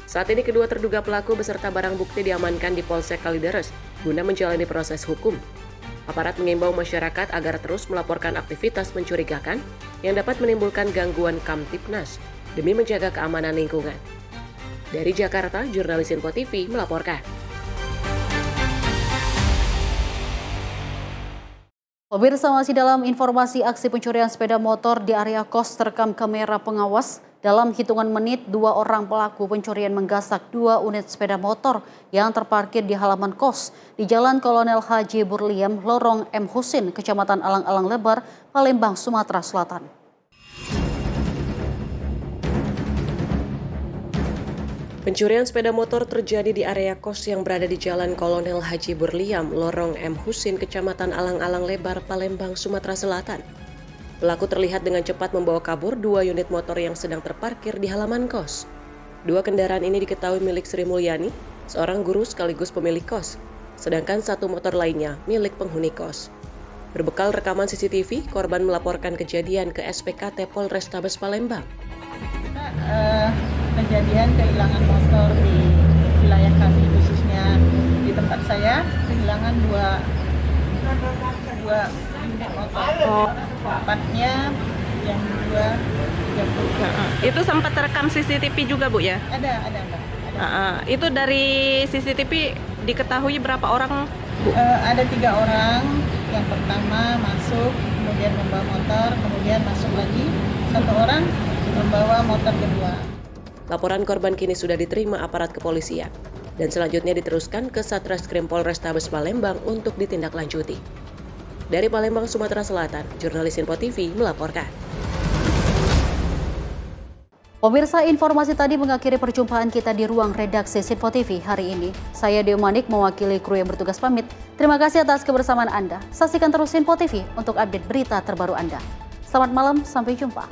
[SPEAKER 1] Saat ini kedua terduga pelaku beserta barang bukti diamankan di Polsek Kalideres guna menjalani proses hukum. Aparat mengimbau masyarakat agar terus melaporkan aktivitas mencurigakan yang dapat menimbulkan gangguan Kamtibnas demi menjaga keamanan lingkungan. Dari Jakarta, jurnalis Info TV melaporkan.
[SPEAKER 4] Pemirsa, masih dalam informasi aksi pencurian sepeda motor di area kos terekam kamera pengawas. Dalam hitungan menit, 2 orang pelaku pencurian menggasak 2 unit sepeda motor yang terparkir di halaman kos di Jalan Kolonel Haji Burliam, Lorong M. Husin, Kecamatan Alang-Alang Lebar, Palembang, Sumatera Selatan.
[SPEAKER 1] Pencurian sepeda motor terjadi di area kos yang berada di Jalan Kolonel Haji Burliam, Lorong M. Husin, Kecamatan Alang-Alang Lebar, Palembang, Sumatera Selatan. Pelaku terlihat dengan cepat membawa kabur 2 unit motor yang sedang terparkir di halaman kos. 2 kendaraan ini diketahui milik Sri Mulyani, seorang guru sekaligus pemilik kos, sedangkan 1 motor lainnya milik penghuni kos. Berbekal rekaman CCTV, korban melaporkan kejadian ke SPKT Polrestabes Palembang.
[SPEAKER 17] Kejadian kehilangan motor di wilayah kami, khususnya di tempat saya, kehilangan 2 unit motor. Empatnya yang 2
[SPEAKER 18] itu sempat terekam CCTV juga, Bu, ya?
[SPEAKER 17] Ada Mbak.
[SPEAKER 18] Itu dari CCTV diketahui berapa orang, Bu?
[SPEAKER 17] Ada 3 orang. Yang pertama masuk, kemudian membawa motor, kemudian masuk lagi 1 orang membawa motor kedua.
[SPEAKER 1] Laporan korban kini sudah diterima aparat kepolisian dan selanjutnya diteruskan ke Satreskrim Polrestabes Palembang untuk ditindaklanjuti. Dari Palembang, Sumatera Selatan, jurnalis Info TV melaporkan.
[SPEAKER 4] Pemirsa, informasi tadi mengakhiri perjumpaan kita di ruang redaksi Info TV hari ini. Saya Dewi Manik mewakili kru yang bertugas pamit. Terima kasih atas kebersamaan Anda. Saksikan terus Info TV untuk update berita terbaru Anda. Selamat malam, sampai jumpa.